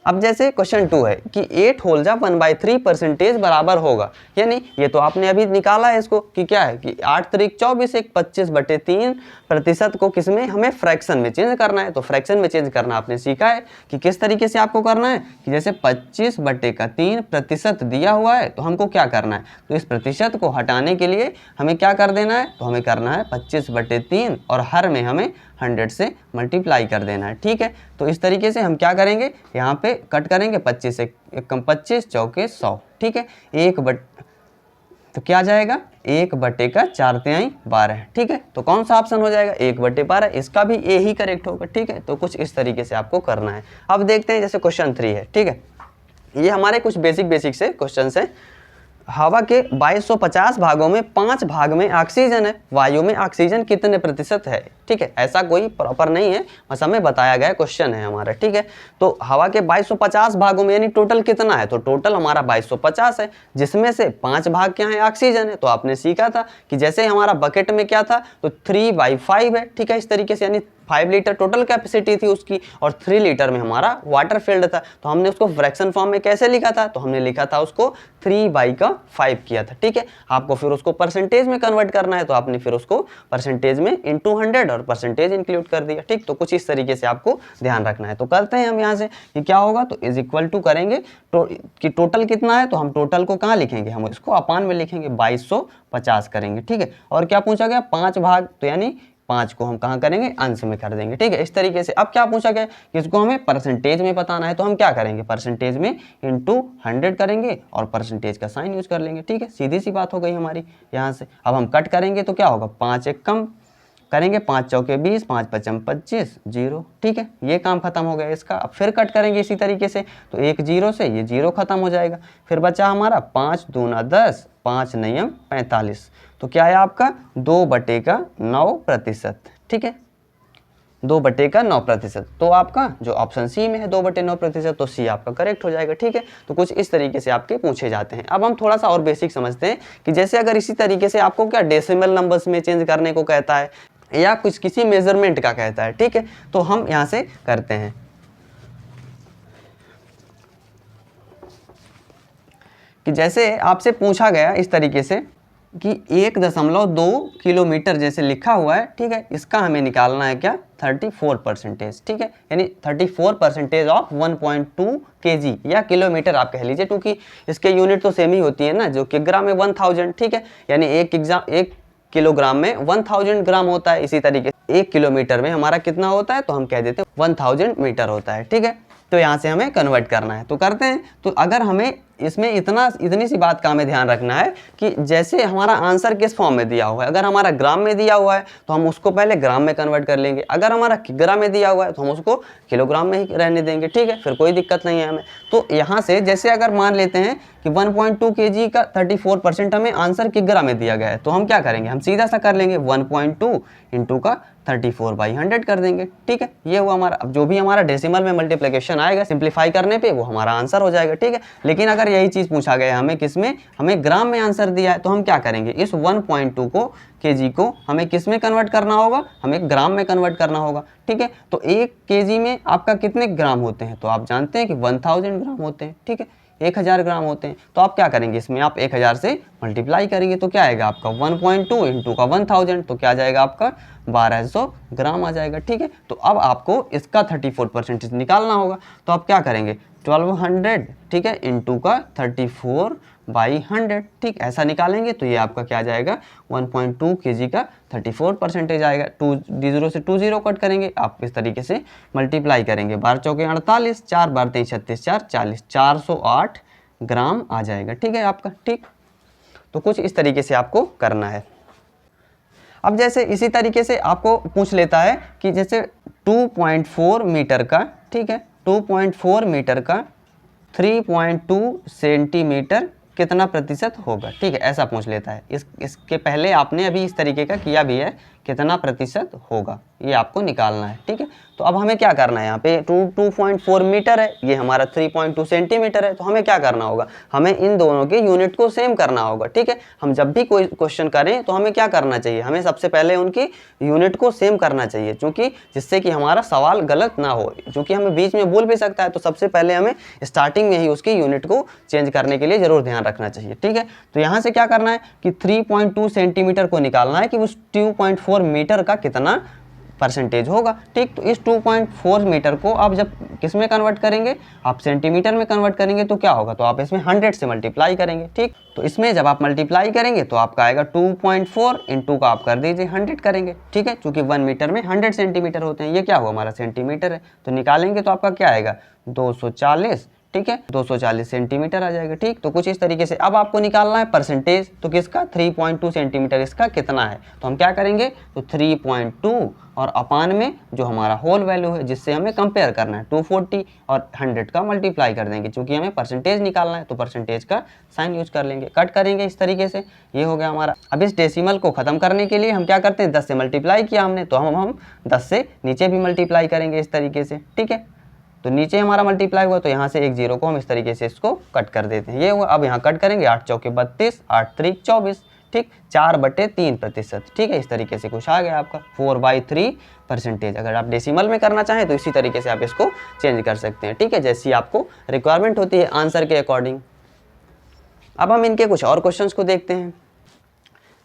अब जैसे क्वेश्चन 2 है कि 8 होल जा 1/3% बराबर होगा, यानी ये तो आपने अभी निकाला है इसको कि क्या है कि 8 तारीख 24 एक 25/3% को किसमें हमें फ्रैक्शन में चेंज करना है। तो फ्रैक्शन में चेंज करना आपने सीखा है कि किस तरीके से आपको करना है कि जैसे 25/3% दिया हुआ है, तो हमको क्या करना है, तो इस प्रतिशत को हटाने के लिए हमें क्या कर देना है, तो हमें करना है 25/3 और हर में हमें 100 से मल्टीप्लाई कर देना है। ठीक है, तो इस तरीके से हम क्या करेंगे, यहाँ पे कट करेंगे 25 एकम 25 चौके 100। ठीक है, तो क्या जाएगा 1/4 12। ठीक है, तो कौन सा ऑप्शन हो जाएगा 1/12, इसका भी ए ही करेक्ट होगा। ठीक है, तो कुछ इस तरीके से आपको करना है। अब देखते हैं जैसे क्वेश्चन 3 है। ठीक है, ये हमारे कुछ बेसिक से क्वेश्चन है। हवा के 2250 भागों में 5 भाग में ऑक्सीजन है, वायु में ऑक्सीजन कितने प्रतिशत है। ठीक है, ऐसा कोई प्रॉपर नहीं है, बस हमें बताया गया क्वेश्चन है हमारा। ठीक है, तो हवा के 2250 भागों में यानी टोटल कितना है, तो टोटल हमारा 2250 है, जिसमें से 5 भाग क्या है, ऑक्सीजन है। तो आपने सीखा था कि जैसे हमारा बकेट में क्या था, तो 3/5 है। ठीक है, इस तरीके से यानी 5 लीटर टोटल कैपेसिटी थी उसकी और 3 लीटर में हमारा वाटर फील्ड था। तो हमने उसको फ्रैक्शन फॉर्म में कैसे लिखा था, तो हमने लिखा था उसको 3/5 किया था। ठीक है, आपको फिर उसको परसेंटेज में कन्वर्ट करना है, तो आपने फिर उसको परसेंटेज में इंटू 100 और परसेंटेज इंक्लूड कर दिया। ठीक, तो कुछ इस तरीके से आपको ध्यान रखना है। तो करते हैं हम यहाँ से कि क्या होगा, तो इज इक्वल टू करेंगे कि टोटल कितना है, तो हम टोटल को कहाँ लिखेंगे, हम इसको अपान में लिखेंगे, 2250 करेंगे। ठीक है, और क्या पूछा गया 5 भाग, तो यानी 5 को हम कहाँ करेंगे, अंश में कर देंगे। ठीक है, इस तरीके से। अब क्या पूछा गया कि इसको हमें परसेंटेज में बताना है, तो हम क्या करेंगे, परसेंटेज में इंटू 100 करेंगे और परसेंटेज का साइन यूज कर लेंगे। ठीक है, सीधी सी बात हो गई हमारी यहाँ से। अब हम कट करेंगे तो क्या होगा, 5 एक कम करेंगे, 5 चौके 20, 5 पचम 25 0। ठीक है, ये काम खत्म हो गया इसका। अब फिर कट करेंगे इसी तरीके से, तो एक 0 से ये 0 खत्म हो जाएगा। फिर बचा हमारा 5 दूना 10, 5 नयम 45, तो क्या है आपका 2/9%। ठीक है, 2/9%, तो आपका जो ऑप्शन सी में है 2/9%, तो सी आपका करेक्ट हो जाएगा। ठीक है, तो कुछ इस तरीके से आपके पूछे जाते हैं। अब हम थोड़ा सा और बेसिक समझते हैं कि जैसे अगर इसी तरीके से आपको क्या डेसिमल नंबर्स में चेंज करने को कहता है या कुछ किसी मेजरमेंट का कहता है। ठीक है, तो हम यहाँ से करते हैं कि जैसे आपसे पूछा गया इस तरीके से कि 1.2 किलोमीटर जैसे लिखा हुआ है। ठीक है, इसका हमें निकालना है क्या, 34%। ठीक है, यानी 34% ऑफ 1.2 kg या किलोमीटर आप कह लीजिए, क्योंकि इसके यूनिट तो सेम ही होती है ना, जो किग्रा में 1000। ठीक है, यानी एक किलोग्राम में 1000 ग्राम होता है। इसी तरीके से 1 किलोमीटर में हमारा कितना होता है, तो हम कह देते हैं 1000 मीटर होता है। ठीक है, तो यहाँ से हमें कन्वर्ट करना है, तो करते हैं। तो अगर हमें इसमें इतनी सी बात का हमें ध्यान रखना है कि जैसे हमारा आंसर किस फॉर्म में दिया हुआ है, अगर हमारा ग्राम में दिया हुआ है तो हम उसको पहले ग्राम में कन्वर्ट कर लेंगे, अगर हमारा किग्रा में दिया हुआ है तो हम उसको किलोग्राम में ही रहने देंगे। ठीक है, फिर कोई दिक्कत नहीं है हमें। तो यहाँ से जैसे अगर मान लेते हैं कि 1.2 kg का 34% हमें आंसर किग्रा में दिया गया है, तो हम क्या करेंगे, हम सीधा सा कर लेंगे 1.2 इंटू का 34/100 कर देंगे। ठीक है, ये हुआ हमारा। अब जो भी हमारा डेसिमल में मल्टीप्लिकेशन आएगा सिंप्लीफाई करने पे वो हमारा आंसर हो जाएगा। ठीक है, लेकिन अगर अगर यही चीज़ पूछा गया हमें किस में, हमें ग्राम में आंसर दिया है, तो हम क्या करेंगे, इस 1.2 को केजी को हमें किस में कन्वर्ट करना होगा, हमें ग्राम में कन्वर्ट करना होगा। ठीक है, तो 1 केजी में आपका कितने ग्राम होते हैं, तो आप जानते हैं कि 1000 ग्राम होते हैं। ठीक है, 1000 ग्राम होते हैं। तो आप क्या करेंगे, इसमें आप 1000 से मल्टीप्लाई करेंगे तो क्या आएगा आपका 1.2 इंटू का 1000, तो क्या आ जाएगा आपका 1200 ग्राम आ जाएगा। ठीक है, तो अब आपको इसका 34% निकालना होगा। तो आप क्या करेंगे 1200, ठीक है, इंटू का 34/100, ठीक, ऐसा निकालेंगे तो ये आपका क्या आ जाएगा 1.2 केजी का 34% आएगा। 0 से 20 कट करेंगे, आप इस तरीके से मल्टीप्लाई करेंगे, 12 चौके 48, 4 बार 23 36 4 40, 408 ग्राम आ जाएगा। ठीक है आपका, ठीक, तो कुछ इस तरीके से आपको करना है। अब जैसे इसी तरीके से आपको पूछ लेता है कि जैसे 2.4 मीटर का, ठीक है, 2.4 मीटर का 3.2 सेंटीमीटर कितना प्रतिशत होगा। ठीक है, ऐसा पूछ लेता है। इसके पहले आपने अभी इस तरीके का किया भी है, कितना प्रतिशत होगा ये आपको निकालना है। ठीक है, तो अब हमें क्या करना है, यहाँ पे 2.4 मीटर है, ये हमारा 3.2 सेंटीमीटर है, तो हमें क्या करना होगा, हमें इन दोनों के यूनिट को सेम करना होगा। ठीक है, हम जब भी कोई क्वेश्चन करें तो हमें क्या करना चाहिए, हमें सबसे पहले उनकी यूनिट को सेम करना चाहिए, क्योंकि जिससे कि हमारा सवाल गलत ना हो, क्योंकि हमें बीच में भूल भी सकता है। तो सबसे पहले हमें स्टार्टिंग में ही उसकी यूनिट को चेंज करने के लिए जरूर ध्यान रखना चाहिए। ठीक है, तो यहाँ से क्या करना है कि 3.2 सेंटीमीटर को निकालना है कि उस 2.4 मीटर का कितना परसेंटेज होगा। ठीक, तो इस 2.4 मीटर को आप जब किस में कन्वर्ट करेंगे, आप सेंटीमीटर में कन्वर्ट करेंगे तो क्या होगा, तो आप इसमें 100 से मल्टीप्लाई करेंगे। ठीक, तो इसमें जब आप मल्टीप्लाई करेंगे तो आपका आएगा 2.4 इंटू का आप कर दीजिए 100 करेंगे। ठीक है, क्योंकि 1 मीटर में 100 सेंटीमीटर होते हैं, ये क्या हुआ हमारा सेंटीमीटर है, तो निकालेंगे तो आपका क्या आएगा 240, ठीक है, 240 सेंटीमीटर आ जाएगा। ठीक, तो कुछ इस तरीके से अब आपको निकालना है परसेंटेज, तो किसका 3.2 सेंटीमीटर इसका कितना है, तो हम क्या करेंगे, तो 3.2 और अपान में जो हमारा होल वैल्यू है जिससे हमें कंपेयर करना है 240 और 100 का मल्टीप्लाई कर देंगे, क्योंकि हमें परसेंटेज निकालना है तो परसेंटेज का साइन यूज कर लेंगे, कट करेंगे इस तरीके से, ये हो गया हमारा। अब इस डेसिमल को खत्म करने के लिए हम क्या करते हैं, 10 से मल्टीप्लाई किया हमने, तो हम 10 से नीचे भी मल्टीप्लाई करेंगे इस तरीके से। ठीक है, तो नीचे हमारा मल्टीप्लाई हुआ तो यहाँ से एक जीरो को हम इस तरीके से इसको कट कर देते हैं, ये हुआ। अब यहाँ कट करेंगे, 8 चौके 32, 8 त्रिक 24, ठीक, 4/3%। ठीक है, इस तरीके से कुछ आ गया आपका 4/3%। अगर आप डेसिमल में करना चाहें तो इसी तरीके से आप इसको चेंज कर सकते हैं। ठीक है, जैसी आपको रिक्वायरमेंट होती है आंसर के अकॉर्डिंग। अब हम इनके कुछ और क्वेश्चंस को देखते हैं।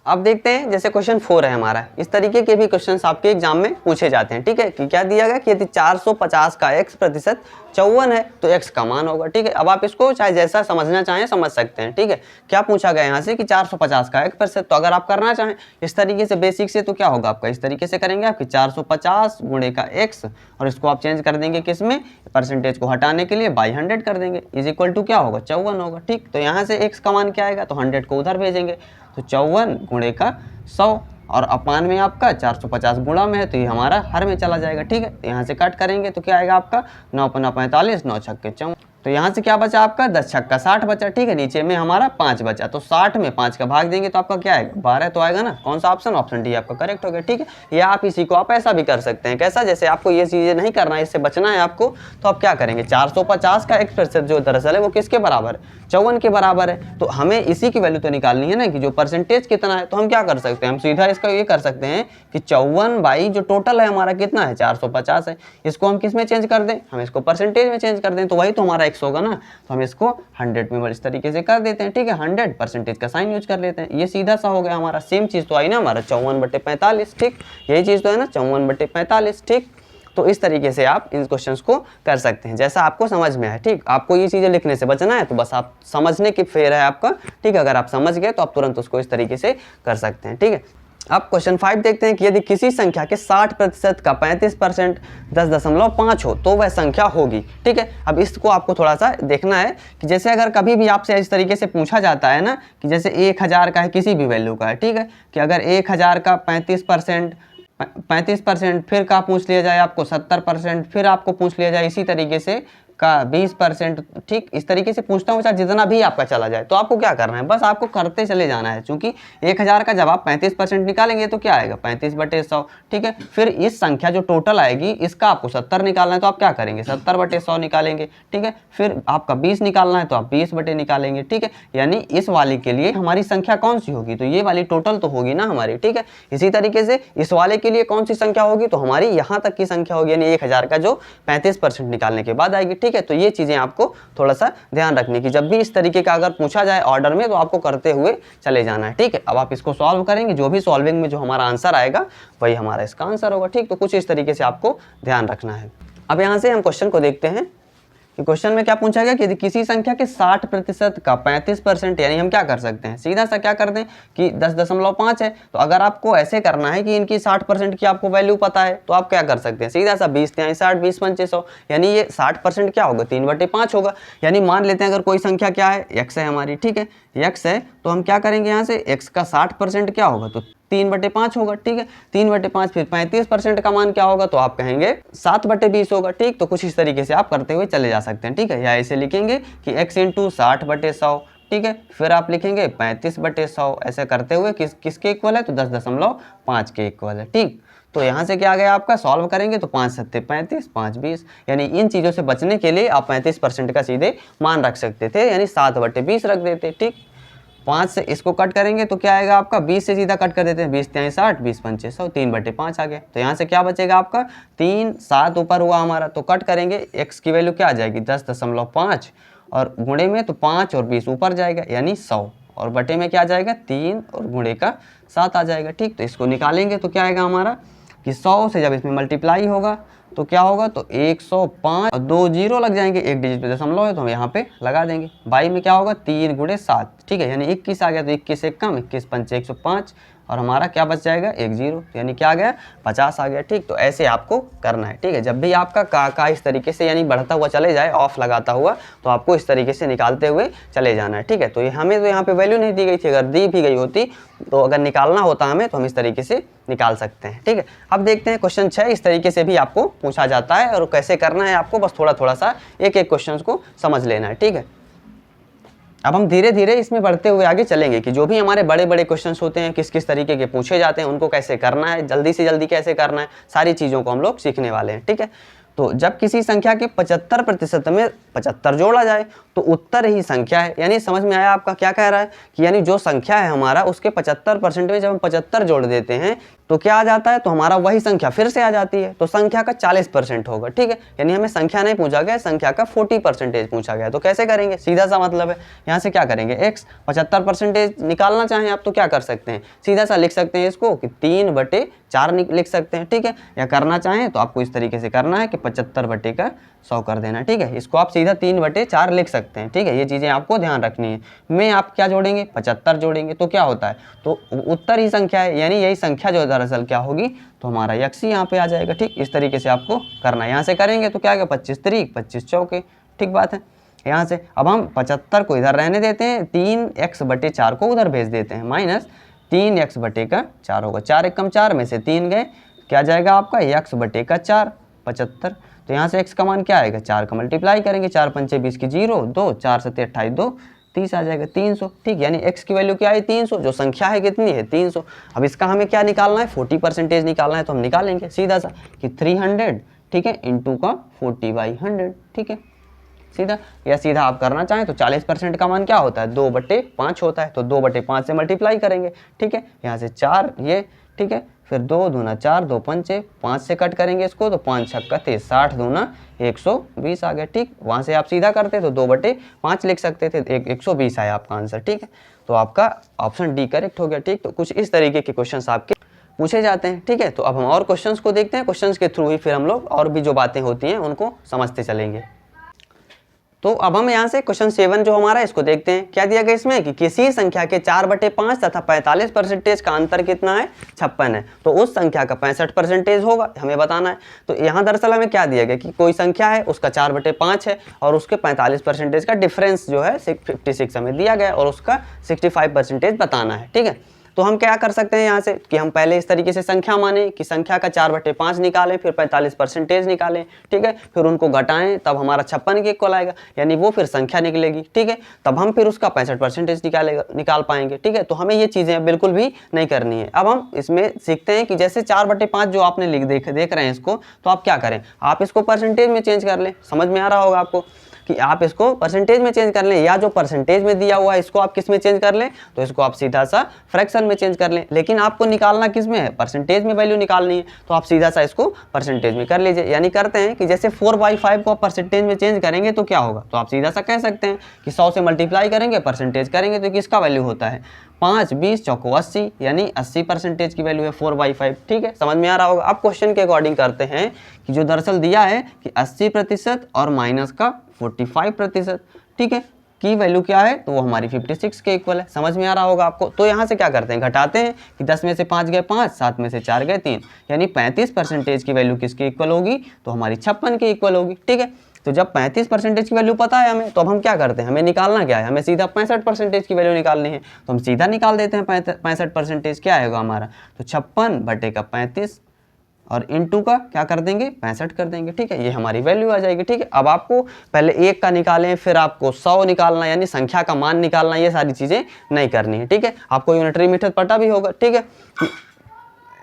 अब देखते हैं जैसे क्वेश्चन 4 है हमारा, इस तरीके के भी क्वेश्चंस आपके एग्जाम में पूछे जाते हैं। ठीक है, कि क्या दिया गया कि यदि 450 का x प्रतिशत 54 है तो x का मान होगा। ठीक है, अब आप इसको चाहे जैसा समझना चाहें समझ सकते हैं। ठीक है, क्या पूछा गया यहाँ से कि 450 का x%, तो अगर आप करना चाहें इस तरीके से बेसिक से तो क्या होगा आपका, इस तरीके से करेंगे आपकी 450 गुणे का x, और इसको आप चेंज कर देंगे किस में, परसेंटेज को हटाने के लिए बाई 100 कर देंगे, इज इक्वल टू क्या होगा 54 होगा। ठीक, तो यहाँ से x का मान क्या आएगा, तो 100 को उधर भेजेंगे, तो 54 गुणे का 100 और अपान में आपका 450 गुणा में है तो ये हमारा हर में चला जाएगा। ठीक है, तो यहाँ से कट करेंगे तो क्या आएगा आपका 9×45, 9 छक्के 54, तो यहाँ से क्या बचा आपका 10 छक्का 60 बचा। ठीक है, नीचे में हमारा 5 बचा, तो 60 में 5 का भाग देंगे तो आपका क्या आएगा 12 तो आएगा ना, कौन सा ऑप्शन, ऑप्शन डी आपका करेक्ट हो गया। ठीक है, या आप इसी को आप ऐसा भी कर सकते हैं, कैसा, जैसे आपको ये चीज़ें नहीं करना है, इससे बचना है आपको, तो आप क्या करेंगे 450 का x% जो दरअसल है वो किसके बराबर है, 54 के बराबर है, तो हमें इसी की वैल्यू तो निकालनी है ना कि जो परसेंटेज कितना है। तो हम क्या कर सकते हैं, हम सीधा इसका ये कर सकते हैं कि 54 बाई जो टोटल है हमारा कितना है 450 है, इसको हम किस में चेंज कर दें, हम इसको परसेंटेज में चेंज कर दें, तो वही तो हमारा x होगा ना, तो हम इसको 100 में इस तरीके से कर देते हैं। ठीक है, 100 परसेंटेज का साइन यूज कर लेते हैं, ये सीधा सा हो गया हमारा। सेम चीज़ तो आई ना हमारा 54/45। ठीक, यही चीज़ तो है ना 54/45। ठीक, तो इस तरीके से आप इन क्वेश्चंस को कर सकते हैं जैसा आपको समझ में आए। ठीक, आपको ये चीज़ें लिखने से बचना है तो बस आप समझने की फेर है आपका। ठीक, अगर आप समझ गए तो आप तुरंत उसको इस तरीके से कर सकते हैं। ठीक है, अब क्वेश्चन 5 देखते हैं कि यदि किसी संख्या के 60% का 35% 10.5 हो तो वह संख्या होगी। ठीक है, अब इसको आपको थोड़ा सा देखना है कि जैसे अगर कभी भी आपसे इस तरीके से पूछा जाता है ना कि जैसे 1000 का है किसी भी वैल्यू का है, ठीक है, कि अगर 1000 का 35% फिर का पूछ लिया जाए आपको 70%, फिर आपको पूछ लिया जाए इसी तरीके से का 20%, ठीक इस तरीके से पूछता हूँ, चाहे जितना भी आपका चला जाए। तो आपको क्या करना है, बस आपको करते चले जाना है। चूंकि 1000 का जब आप 35% निकालेंगे तो क्या आएगा 35/100, ठीक है। फिर इस संख्या जो टोटल आएगी इसका आपको 70 निकालना है, तो आप क्या करेंगे 70/100 निकालेंगे, ठीक है। फिर आपका 20 निकालना है तो आप 20 निकालेंगे, ठीक है। यानी इस वाले के लिए हमारी संख्या कौन सी होगी, तो ये वाली टोटल तो होगी ना हमारी, ठीक है। इसी तरीके से इस वाले के लिए कौन सी संख्या होगी, तो हमारी यहाँ तक की संख्या होगी, यानी 1000 का जो 35% निकालने के बाद आएगी, ठीक है। तो ये चीजें आपको थोड़ा सा ध्यान रखने की, जब भी इस तरीके का अगर पूछा जाए ऑर्डर में तो आपको करते हुए चले जाना है, ठीक है। अब आप इसको सॉल्व करेंगे, जो भी सॉल्विंग में जो हमारा आंसर आएगा वही हमारा इसका आंसर होगा, ठीक। तो कुछ इस तरीके से आपको ध्यान रखना है। अब यहाँ से हम क्वेश्चन को देखते हैं कि क्वेश्चन में क्या पूछा गया कि यदि किसी संख्या के 60% का 35%, यानी हम क्या कर सकते हैं, सीधा सा क्या कर दें कि 10.5 है। तो अगर आपको ऐसे करना है कि इनकी 60% की आपको वैल्यू पता है तो आप क्या कर सकते हैं, सीधा सा 20 × 60 20 × 100, यानी ये 60% क्या होगा 3/5 होगा। यानी मान लेते हैं अगर कोई संख्या क्या है x है हमारी, ठीक है, x है, तो हम क्या करेंगे यहाँ से x का 60% क्या होगा, तो 3/5 होगा, ठीक है। 3/5 फिर 35% का मान क्या होगा, तो आप कहेंगे 7/20 होगा, ठीक। तो कुछ इस तरीके से आप करते हुए चले जा सकते हैं, ठीक है। या ऐसे लिखेंगे कि x × 60/100, ठीक है। फिर आप लिखेंगे 35/100, ऐसे करते हुए किसके इक्वल है, तो 10.5 के इक्वल है, ठीक। तो यहाँ से क्या आ गया आपका, सॉल्व करेंगे तो 5 × 7 = 35, 5 × 20, यानी इन चीज़ों से बचने के लिए आप 35% का सीधे मान रख सकते थे, यानी 7/20 रख देते, ठीक। 5 से इसको कट करेंगे तो क्या आएगा आपका, 20 से सीधा कट कर देते हैं, 20 × 60 20 × 100, 3/5 आ गया। तो यहाँ से क्या बचेगा आपका 3, 7 ऊपर हुआ हमारा, तो कट करेंगे, x की वैल्यू क्या आ जाएगी 10.5, और गुणे में तो 5 और 20 ऊपर जाएगा यानी 100, और बटे में क्या आ जाएगा 3 और गुणे का 7 आ जाएगा, ठीक। तो इसको निकालेंगे तो क्या आएगा हमारा कि 100 से जब इसमें मल्टीप्लाई होगा तो क्या होगा, तो 105 और 2 जीरो लग जाएंगे, एक डिजिट पे दशमलव है तो हम यहाँ पे लगा देंगे। बाई में क्या होगा 3 × 7, ठीक है, यानी 21 आ गया। तो 21 से कम, 21 × 5 = 105, और हमारा क्या बच जाएगा 1 0, यानी क्या आ गया 50 आ गया, ठीक। तो ऐसे आपको करना है, ठीक है। जब भी आपका का इस तरीके से यानी बढ़ता हुआ चले जाए, ऑफ लगाता हुआ, तो आपको इस तरीके से निकालते हुए चले जाना है, ठीक है। तो ये हमें तो यहाँ पे वैल्यू नहीं दी गई थी, अगर दी भी गई होती तो अगर निकालना होता हमें तो हम इस तरीके से निकाल सकते हैं, ठीक है। अब देखते हैं क्वेश्चन 6, इस तरीके से भी आपको पूछा जाता है, और कैसे करना है आपको बस थोड़ा थोड़ा सा एक एक क्वेश्चन को समझ लेना है, ठीक है। अब हम धीरे धीरे इसमें बढ़ते हुए आगे चलेंगे कि जो भी हमारे बड़े बड़े क्वेश्चंस होते हैं किस किस तरीके के पूछे जाते हैं, उनको कैसे करना है, जल्दी से जल्दी कैसे करना है, सारी चीज़ों को हम लोग सीखने वाले हैं, ठीक है। तो जब किसी संख्या के 75% में 75 जोड़ा जाए तो उत्तर ही संख्या है, यानी समझ में आया आपका क्या कह रहा है कि यानी जो संख्या है हमारा उसके 75% में जब हम 75 जोड़ देते हैं तो क्या आ जाता है, तो हमारा वही संख्या फिर से आ जाती है, तो संख्या का 40% होगा, ठीक है। यानी हमें संख्या नहीं पूछा गया, संख्या का 40% पूछा गया। तो कैसे करेंगे, सीधा सा मतलब है, यहाँ से क्या करेंगे x 75% निकालना चाहें आप तो क्या कर सकते हैं, सीधा सा लिख सकते हैं इसको कि 3/4 लिख सकते हैं, ठीक है। या करना चाहें तो आपको इस तरीके से करना है कि 75/100 कर देना, ठीक है। इसको आप सीधा 3/4 लिख सकते हैं, ठीक है। ये चीज़ें आपको ध्यान रखनी है। में आप क्या जोड़ेंगे 75 जोड़ेंगे तो क्या होता है, तो उत्तर ही संख्या है, यानी यही संख्या जो दरअसल क्या होगी, तो हमारा x ही यहाँ पे आ जाएगा, ठीक। इस तरीके से आपको करना है। यहाँ से करेंगे तो क्या आएगा 25 3 25 चौके, ठीक बात है। यहाँ से अब हम 75 को इधर रहने देते हैं, 3x/4 को उधर भेज देते हैं, माइनस 3x/4 होगा, 4 × 4 में से 3 गए, क्या जाएगा आपका x/4 75। तो यहाँ से x का मान क्या आएगा 4 का मल्टीप्लाई करेंगे, 4 × 5 = 20 की 0 2 4 × 7 = 28 2 30 आ जाएगा 300, ठीक। यानी x की वैल्यू क्या है 300, जो संख्या है कितनी है 300। अब इसका हमें क्या निकालना है 40% निकालना है, तो हम निकालेंगे सीधा सा कि 300, ठीक है, इंटू का 40/100, ठीक है, सीधा। या सीधा आप करना चाहें तो 40% का मान क्या होता है 2/5 होता है, तो 2/5 से मल्टीप्लाई करेंगे, ठीक है। यहाँ से 4 ये, ठीक है, फिर 2 दूना 4 2 पंचे 5 से कट करेंगे इसको, तो 5 छक्का 30 60 दूना 120 आ गया, ठीक। वहाँ से आप सीधा करते तो 2/5 लिख सकते थे, 120 आया आपका आंसर, ठीक है। तो आपका ऑप्शन डी करेक्ट हो गया, ठीक। तो कुछ इस तरीके के क्वेश्चंस आपके पूछे जाते हैं, ठीक है। तो अब हम और क्वेश्चंस को देखते हैं, क्वेश्चंस के थ्रू ही फिर हम लोग और भी जो बातें होती हैं उनको समझते चलेंगे। तो अब हम यहाँ से क्वेश्चन 7 जो हमारा इसको देखते हैं। क्या दिया गया इसमें कि किसी संख्या के 4/5 तथा 45% का अंतर कितना है 56 है, तो उस संख्या का 65% होगा, हमें बताना है। तो यहाँ दरअसल हमें क्या दिया गया कि कोई संख्या है उसका 4/5 है और उसके 45% का डिफरेंस जो है 56 हमें दिया गया और उसका 65% बताना है, ठीक है। तो हम क्या कर सकते हैं यहाँ से कि हम पहले इस तरीके से संख्या माने कि संख्या का 4/5 निकालें, फिर 45% निकालें, ठीक है, फिर उनको घटाएं, तब हमारा 56 के इक्वल आएगा, यानी वो फिर संख्या निकलेगी, ठीक है, तब हम फिर उसका 65% निकाल पाएंगे, ठीक है। तो हमें ये चीज़ें बिल्कुल भी नहीं करनी है। अब हम इसमें सीखते हैं कि जैसे 4/5 जो आपने देख रहे हैं इसको, तो आप क्या करें, आप इसको परसेंटेज में चेंज कर लें। समझ में आ रहा होगा आपको कि आप इसको परसेंटेज में चेंज कर लें, या जो परसेंटेज में दिया हुआ है इसको आप किस में चेंज कर लें, तो इसको आप सीधा सा फ्रैक्शन में चेंज कर लें। लेकिन आपको निकालना किस में है, परसेंटेज में वैल्यू निकालनी है, तो आप सीधा सा इसको परसेंटेज में कर लीजिए। यानी करते हैं कि जैसे 4/5 को आप परसेंटेज में चेंज करेंगे तो क्या होगा, तो आप सीधा सा कह सकते हैं कि 100 से मल्टीप्लाई करेंगे, परसेंटेज करेंगे तो किसका वैल्यू होता है 5, 20 चौको 80, यानी 80% की वैल्यू है 4/5, ठीक है। समझ में आ रहा होगा। अब क्वेश्चन के अकॉर्डिंग करते हैं कि जो दरअसल दिया है कि 80% और माइनस का 45%, ठीक है, की वैल्यू क्या है, तो वो हमारी 56 के इक्वल है। समझ में आ रहा होगा आपको। तो यहाँ से क्या करते हैं, घटाते हैं कि 10 में से 5 गए 5, 7 में से 4 गए 3, यानी 35% की वैल्यू किसके इक्वल होगी, तो हमारी 56 के इक्वल होगी, ठीक है। तो जब 35% की वैल्यु पता है हमें, तो अब हम क्या करते हैं, हमें निकालना क्या है, हमें सीधा 65% की वैल्यू निकालनी है, तो हम सीधा निकाल देते हैं। 65% क्या आएगा हमारा, तो 56/35 और इनटू का क्या कर देंगे 65 कर देंगे, ठीक है, ये हमारी वैल्यू आ जाएगी, ठीक है। अब आपको पहले 1 का निकालें, फिर आपको 100 निकालना, यानी संख्या का मान निकालना, ये सारी चीज़ें नहीं करनी है, ठीक है। आपको यूनिटरी मेथड पता भी होगा, ठीक है,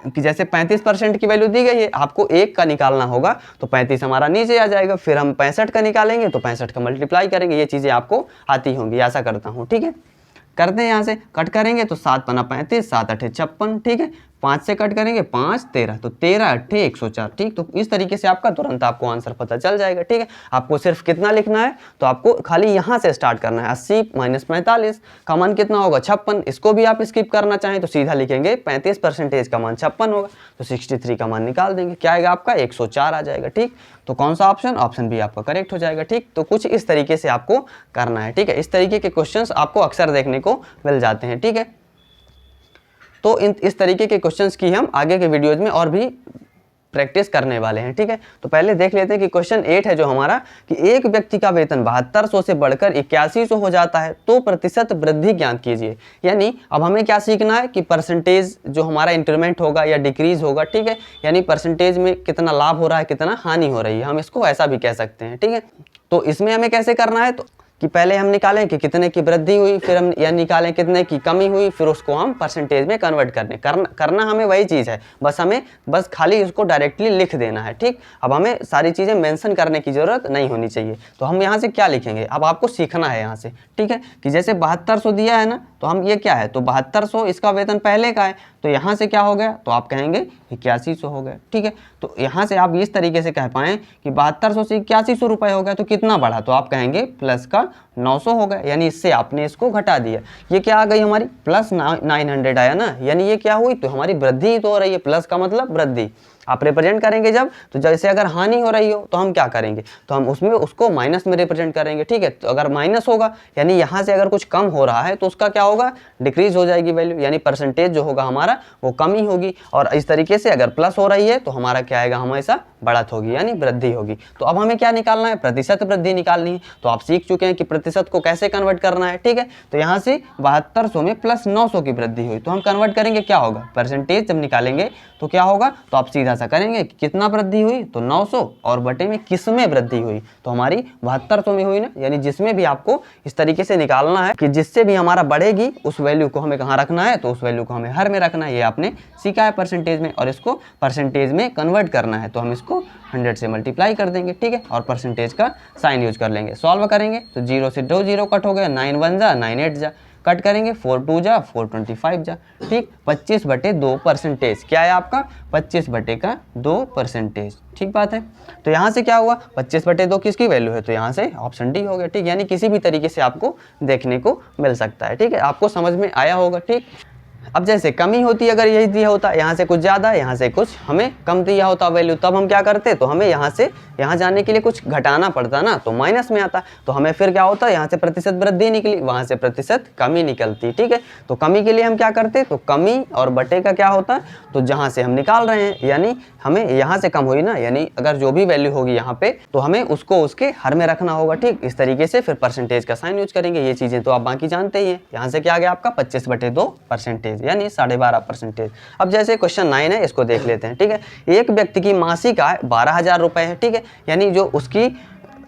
कि जैसे 35% की वैल्यू दी गई है, आपको 1 का निकालना होगा, तो 35 हमारा नीचे आ जाएगा, फिर हम 65 का निकालेंगे तो 65 का मल्टीप्लाई करेंगे। ये चीज़ें आपको आती होंगी, ऐसा करता हूँ, ठीक है। करते हैं यहाँ से कट करेंगे तो 7 पन्ना 35, 7 8 56, ठीक है। 5 से कट करेंगे 5 13, तो 13 8 104, ठीक। तो इस तरीके से आपका तुरंत आपको आंसर पता चल जाएगा, ठीक है। आपको सिर्फ कितना लिखना है, तो आपको खाली यहाँ से स्टार्ट करना है। 80 - 45 का मान कितना होगा 56। इसको भी आप स्किप करना चाहें तो सीधा लिखेंगे 35% का मान 56 होगा, तो 63 का मान निकाल देंगे, क्या आएगा आपका 104 आ जाएगा, ठीक। तो कौन सा ऑप्शन, ऑप्शन बी आपका करेक्ट हो जाएगा, ठीक। तो कुछ इस तरीके से आपको करना है, ठीक है। इस तरीके के क्वेश्चंस आपको अक्सर देखने को मिल जाते हैं, ठीक है। तो इस तरीके के क्वेश्चंस की हम आगे के वीडियोज में और भी प्रैक्टिस करने वाले हैं, ठीक है। तो पहले देख लेते हैं कि क्वेश्चन 8 है जो हमारा, कि एक व्यक्ति का वेतन 7200 से बढ़कर 8100 हो जाता है, तो प्रतिशत वृद्धि ज्ञात कीजिए। यानी अब हमें क्या सीखना है कि परसेंटेज जो हमारा इंक्रीमेंट होगा या डिक्रीज होगा, ठीक है, यानी परसेंटेज में कितना लाभ हो रहा है, कितना हानि हो रही है, हम इसको ऐसा भी कह सकते हैं, ठीक है। तो इसमें हमें कैसे करना है, तो कि पहले हम निकालें कि कितने की वृद्धि हुई, फिर हम या निकालें कितने की कमी हुई, फिर उसको हम परसेंटेज में कन्वर्ट करना हमें वही चीज़ है, बस खाली उसको डायरेक्टली लिख देना है, ठीक। अब हमें सारी चीज़ें मेंशन करने की ज़रूरत नहीं होनी चाहिए। तो हम यहाँ से क्या लिखेंगे, अब आपको सीखना है यहाँ से, ठीक है, कि जैसे 7200 दिया है ना, तो हम ये क्या है, तो 7200 इसका वेतन पहले का है, तो यहाँ से क्या हो गया, तो आप कहेंगे 8100 हो गया, ठीक है। तो यहाँ से आप इस तरीके से कह पाएँ कि 7200 से 8100 रुपये हो गया, तो कितना बढ़ा, तो आप कहेंगे प्लस का 900 हो गया, यानी इससे आपने इसको घटा दिया। ये क्या आ गई हमारी प्लस 900 आया ना, यानी ये क्या हुई, तो हमारी वृद्धि तो हो रही है, प्लस का मतलब वृद्धि। आप रिप्रेजेंट करेंगे जब, तो जैसे अगर हानि हो रही हो तो हम क्या करेंगे, तो हम उसमें उसको माइनस में रिप्रेजेंट करेंगे, ठीक है। तो अगर माइनस होगा यानी यहाँ से अगर कुछ कम हो रहा है तो उसका क्या होगा, डिक्रीज हो जाएगी वैल्यू, यानी परसेंटेज जो होगा हमारा वो कमी होगी। और इस तरीके से अगर प्लस हो रही है तो हमारा क्या आएगा, हमेशा बढ़त होगी, यानी वृद्धि होगी। तो अब हमें क्या निकालना है, प्रतिशत वृद्धि निकालनी है। तो आप सीख चुके हैं कि प्रतिशत को कैसे कन्वर्ट करना है, ठीक है। तो यहाँ से 7200 में प्लस 900 की वृद्धि हुई, तो हम कन्वर्ट करेंगे, क्या होगा, परसेंटेज जब निकालेंगे तो क्या होगा, तो आप सीधा सा करेंगे कितना वृद्धि हुई, तो 900 और बटे में किस में वृद्धि हुई, तो हमारी 7200 में हुई ना। यानी जिसमें भी आपको इस तरीके से निकालना है कि जिससे भी हमारा बढ़ेगी उस वैल्यू को हमें कहाँ रखना है, तो उस वैल्यू को हमें हर में रखना है। ये आपने सीखा है परसेंटेज में, और इसको परसेंटेज में कन्वर्ट करना है, तो हम इसको 100 से मल्टीप्लाई कर देंगे, ठीक है, और परसेंटेज का साइन यूज कर लेंगे। सॉल्व करेंगे तो 0 से 2 0 कट हो गया, 9 1 जा 9 8 जा, कट करेंगे 4 2 जा 425 जा, ठीक। 25/2% क्या है आपका, 25/2%, ठीक बात है। तो यहाँ से क्या हुआ, 25/2 किसकी वैल्यू है, तो यहाँ से ऑप्शन डी हो गया, ठीक। यानी किसी भी तरीके से आपको देखने को मिल सकता है, ठीक है। आपको समझ में आया होगा, ठीक। अब जैसे कमी होती अगर यही दिया होता, यहाँ से कुछ ज़्यादा, यहाँ से कुछ हमें कम दिया होता वैल्यू, तब हम क्या करते, तो हमें यहाँ से यहाँ जाने के लिए कुछ घटाना पड़ता ना, तो माइनस में आता, तो हमें फिर क्या होता, यहाँ से प्रतिशत वृद्धि निकली, वहाँ से प्रतिशत कमी निकलती, ठीक है। तो कमी के लिए हम क्या करते, तो कमी और बटे का क्या होता, तो जहाँ से हम निकाल रहे हैं, यानी हमें यहाँ से कम हुई ना, यानी अगर जो भी वैल्यू होगी यहाँ पे, तो हमें उसको उसके हर में रखना होगा, ठीक। इस तरीके से फिर परसेंटेज का साइन यूज करेंगे। ये चीज़ें तो आप बाकी जानते ही हैं। यहाँ से क्या आ गया आपका 25/2%। 12% यानी 12.5%। अब जैसे क्वेश्चन 9 है, इसको देख लेते हैं। ठीक है, एक व्यक्ति की मासिक आय 12,000 रुपये है। ठीक है, यानी जो उसकी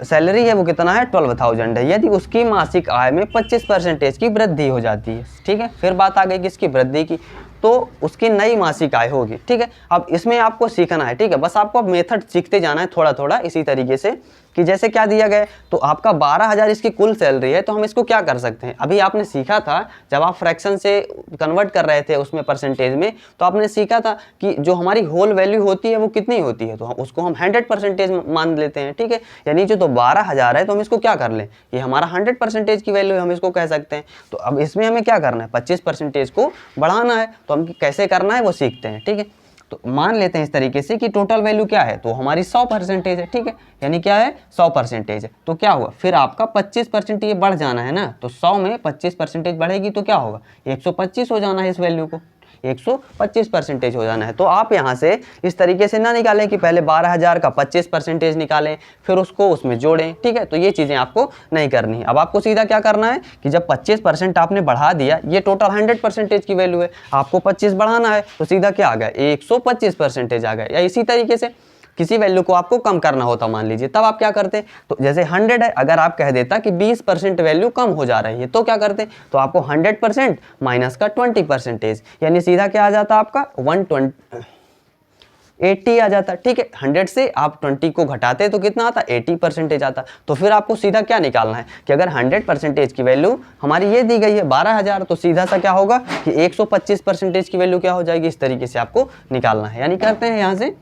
सैलरी है वो कितना है, 12,000 है। यदि उसकी मासिक आय में 25% की वृद्धि हो जाती है, ठीक है, फिर बात आ गई किसकी, वृद्धि की, तो उसकी नई मासिक आय होगी। ठीक है, अब इसमें आपको सीखना है। ठीक है, बस आपको अब मेथड सीखते जाना है थोड़ा थोड़ा इसी तरीके से कि जैसे क्या दिया गया है, तो आपका 12,000 इसकी कुल सैलरी है, तो हम इसको क्या कर सकते हैं, अभी आपने सीखा था जब आप फ्रैक्शन से कन्वर्ट कर रहे थे उसमें परसेंटेज में, तो आपने सीखा था कि जो हमारी होल वैल्यू होती है वो कितनी होती है, तो उसको हम 100% मान लेते हैं। ठीक है, यानी जो तो 12,000 है, तो हम इसको क्या कर लें, ये हमारा 100% की वैल्यू है, हम इसको कह सकते हैं। तो अब इसमें हमें क्या करना है, 25% को बढ़ाना है, तो हम कैसे करना है वो सीखते हैं। ठीक है, तो मान लेते हैं इस तरीके से कि टोटल वैल्यू क्या है, तो हमारी 100% है। ठीक है, यानी क्या है, 100% है, तो क्या हुआ, फिर आपका 25% ये बढ़ जाना है ना, तो 100 में 25% बढ़ेगी तो क्या होगा, 125 हो जाना है, इस वैल्यू को 125% हो जाना है। तो आप यहाँ से इस तरीके से ना निकालें कि पहले 12,000 का 25% निकालें फिर उसको उसमें जोड़ें। ठीक है, तो ये चीज़ें आपको नहीं करनी है। अब आपको सीधा क्या करना है कि जब 25% आपने बढ़ा दिया, ये टोटल 100% की वैल्यू है, आपको 25 बढ़ाना है, तो सीधा क्या आ गया, 125% आ गया। या इसी तरीके से किसी वैल्यू को आपको कम करना होता मान लीजिए, तब आप क्या करते, तो जैसे 100 है, अगर आप कह देता कि 20% वैल्यू कम हो जा रही है, तो क्या करते, तो आपको 100% माइनस का 20%, यानी सीधा क्या आ जाता आपका 80 आ जाता। ठीक है, 100 से आप 20 को घटाते तो कितना आता, 80% आता। तो फिर आपको सीधा क्या निकालना है कि अगर 100% की वैल्यू हमारी ये दी गई है 12,000, तो सीधा सा क्या होगा कि 125% की वैल्यू क्या हो जाएगी, इस तरीके से आपको निकालना है। यानी करते हैं यहाँ से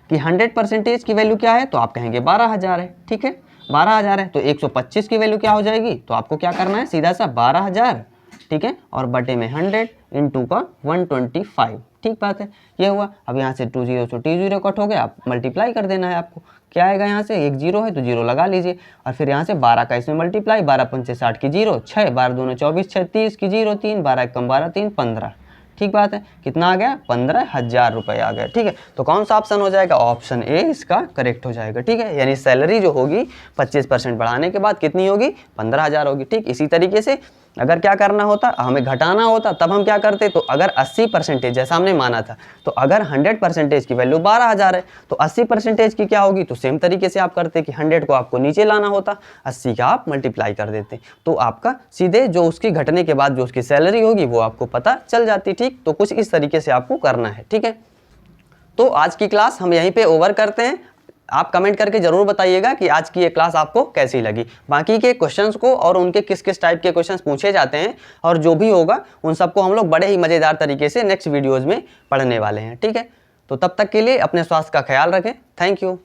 कि 100% की वैल्यू क्या है, तो आप कहेंगे 12,000 है। ठीक है, 12,000 है, तो 125 की वैल्यू क्या हो जाएगी, तो आपको क्या करना है, सीधा सा 12,000, ठीक है, और बटे में 100 इंटू का 125। ठीक बात है, ये हुआ। अब यहाँ से 2 0 से 2 0 कट हो गया, आप मल्टीप्लाई कर देना है आपको, क्या आएगा यहाँ से, एक 0 है तो 0 लगा लीजिए, और फिर यहाँ से 12 का इसमें मल्टीप्लाई, 12 पंचे 60 की 0, 6 12 दूनी 24 6 30 की 0 3 12 कम 12 3 15। ठीक बात है, कितना आ गया, 15,000 रुपये आ गया। ठीक है, तो कौन सा ऑप्शन हो जाएगा, ऑप्शन ए इसका करेक्ट हो जाएगा। ठीक है, यानी सैलरी जो होगी 25% बढ़ाने के बाद कितनी होगी, 15,000 होगी। ठीक, इसी तरीके से अगर क्या करना होता, हमें घटाना होता, तब हम क्या करते, तो अगर 80% जैसा हमने माना था, तो अगर 100% की वैल्यू 12,000 है, तो 80% की क्या होगी, तो सेम तरीके से आप करते कि 100 को आपको नीचे लाना होता, 80 का आप मल्टीप्लाई कर देते, तो आपका सीधे जो उसकी घटने के बाद जो उसकी सैलरी होगी वो आपको पता चल जाती। ठीक, तो कुछ इस तरीके से आपको करना है। ठीक है, तो आज की क्लास हम यहीं पे ओवर करते हैं। आप कमेंट करके ज़रूर बताइएगा कि आज की ये क्लास आपको कैसी लगी। बाकी के क्वेश्चंस को और उनके किस किस टाइप के क्वेश्चंस पूछे जाते हैं और जो भी होगा उन सबको हम लोग बड़े ही मज़ेदार तरीके से नेक्स्ट वीडियोज़ में पढ़ने वाले हैं। ठीक है, तो तब तक के लिए अपने स्वास्थ्य का ख्याल रखें। Thank you.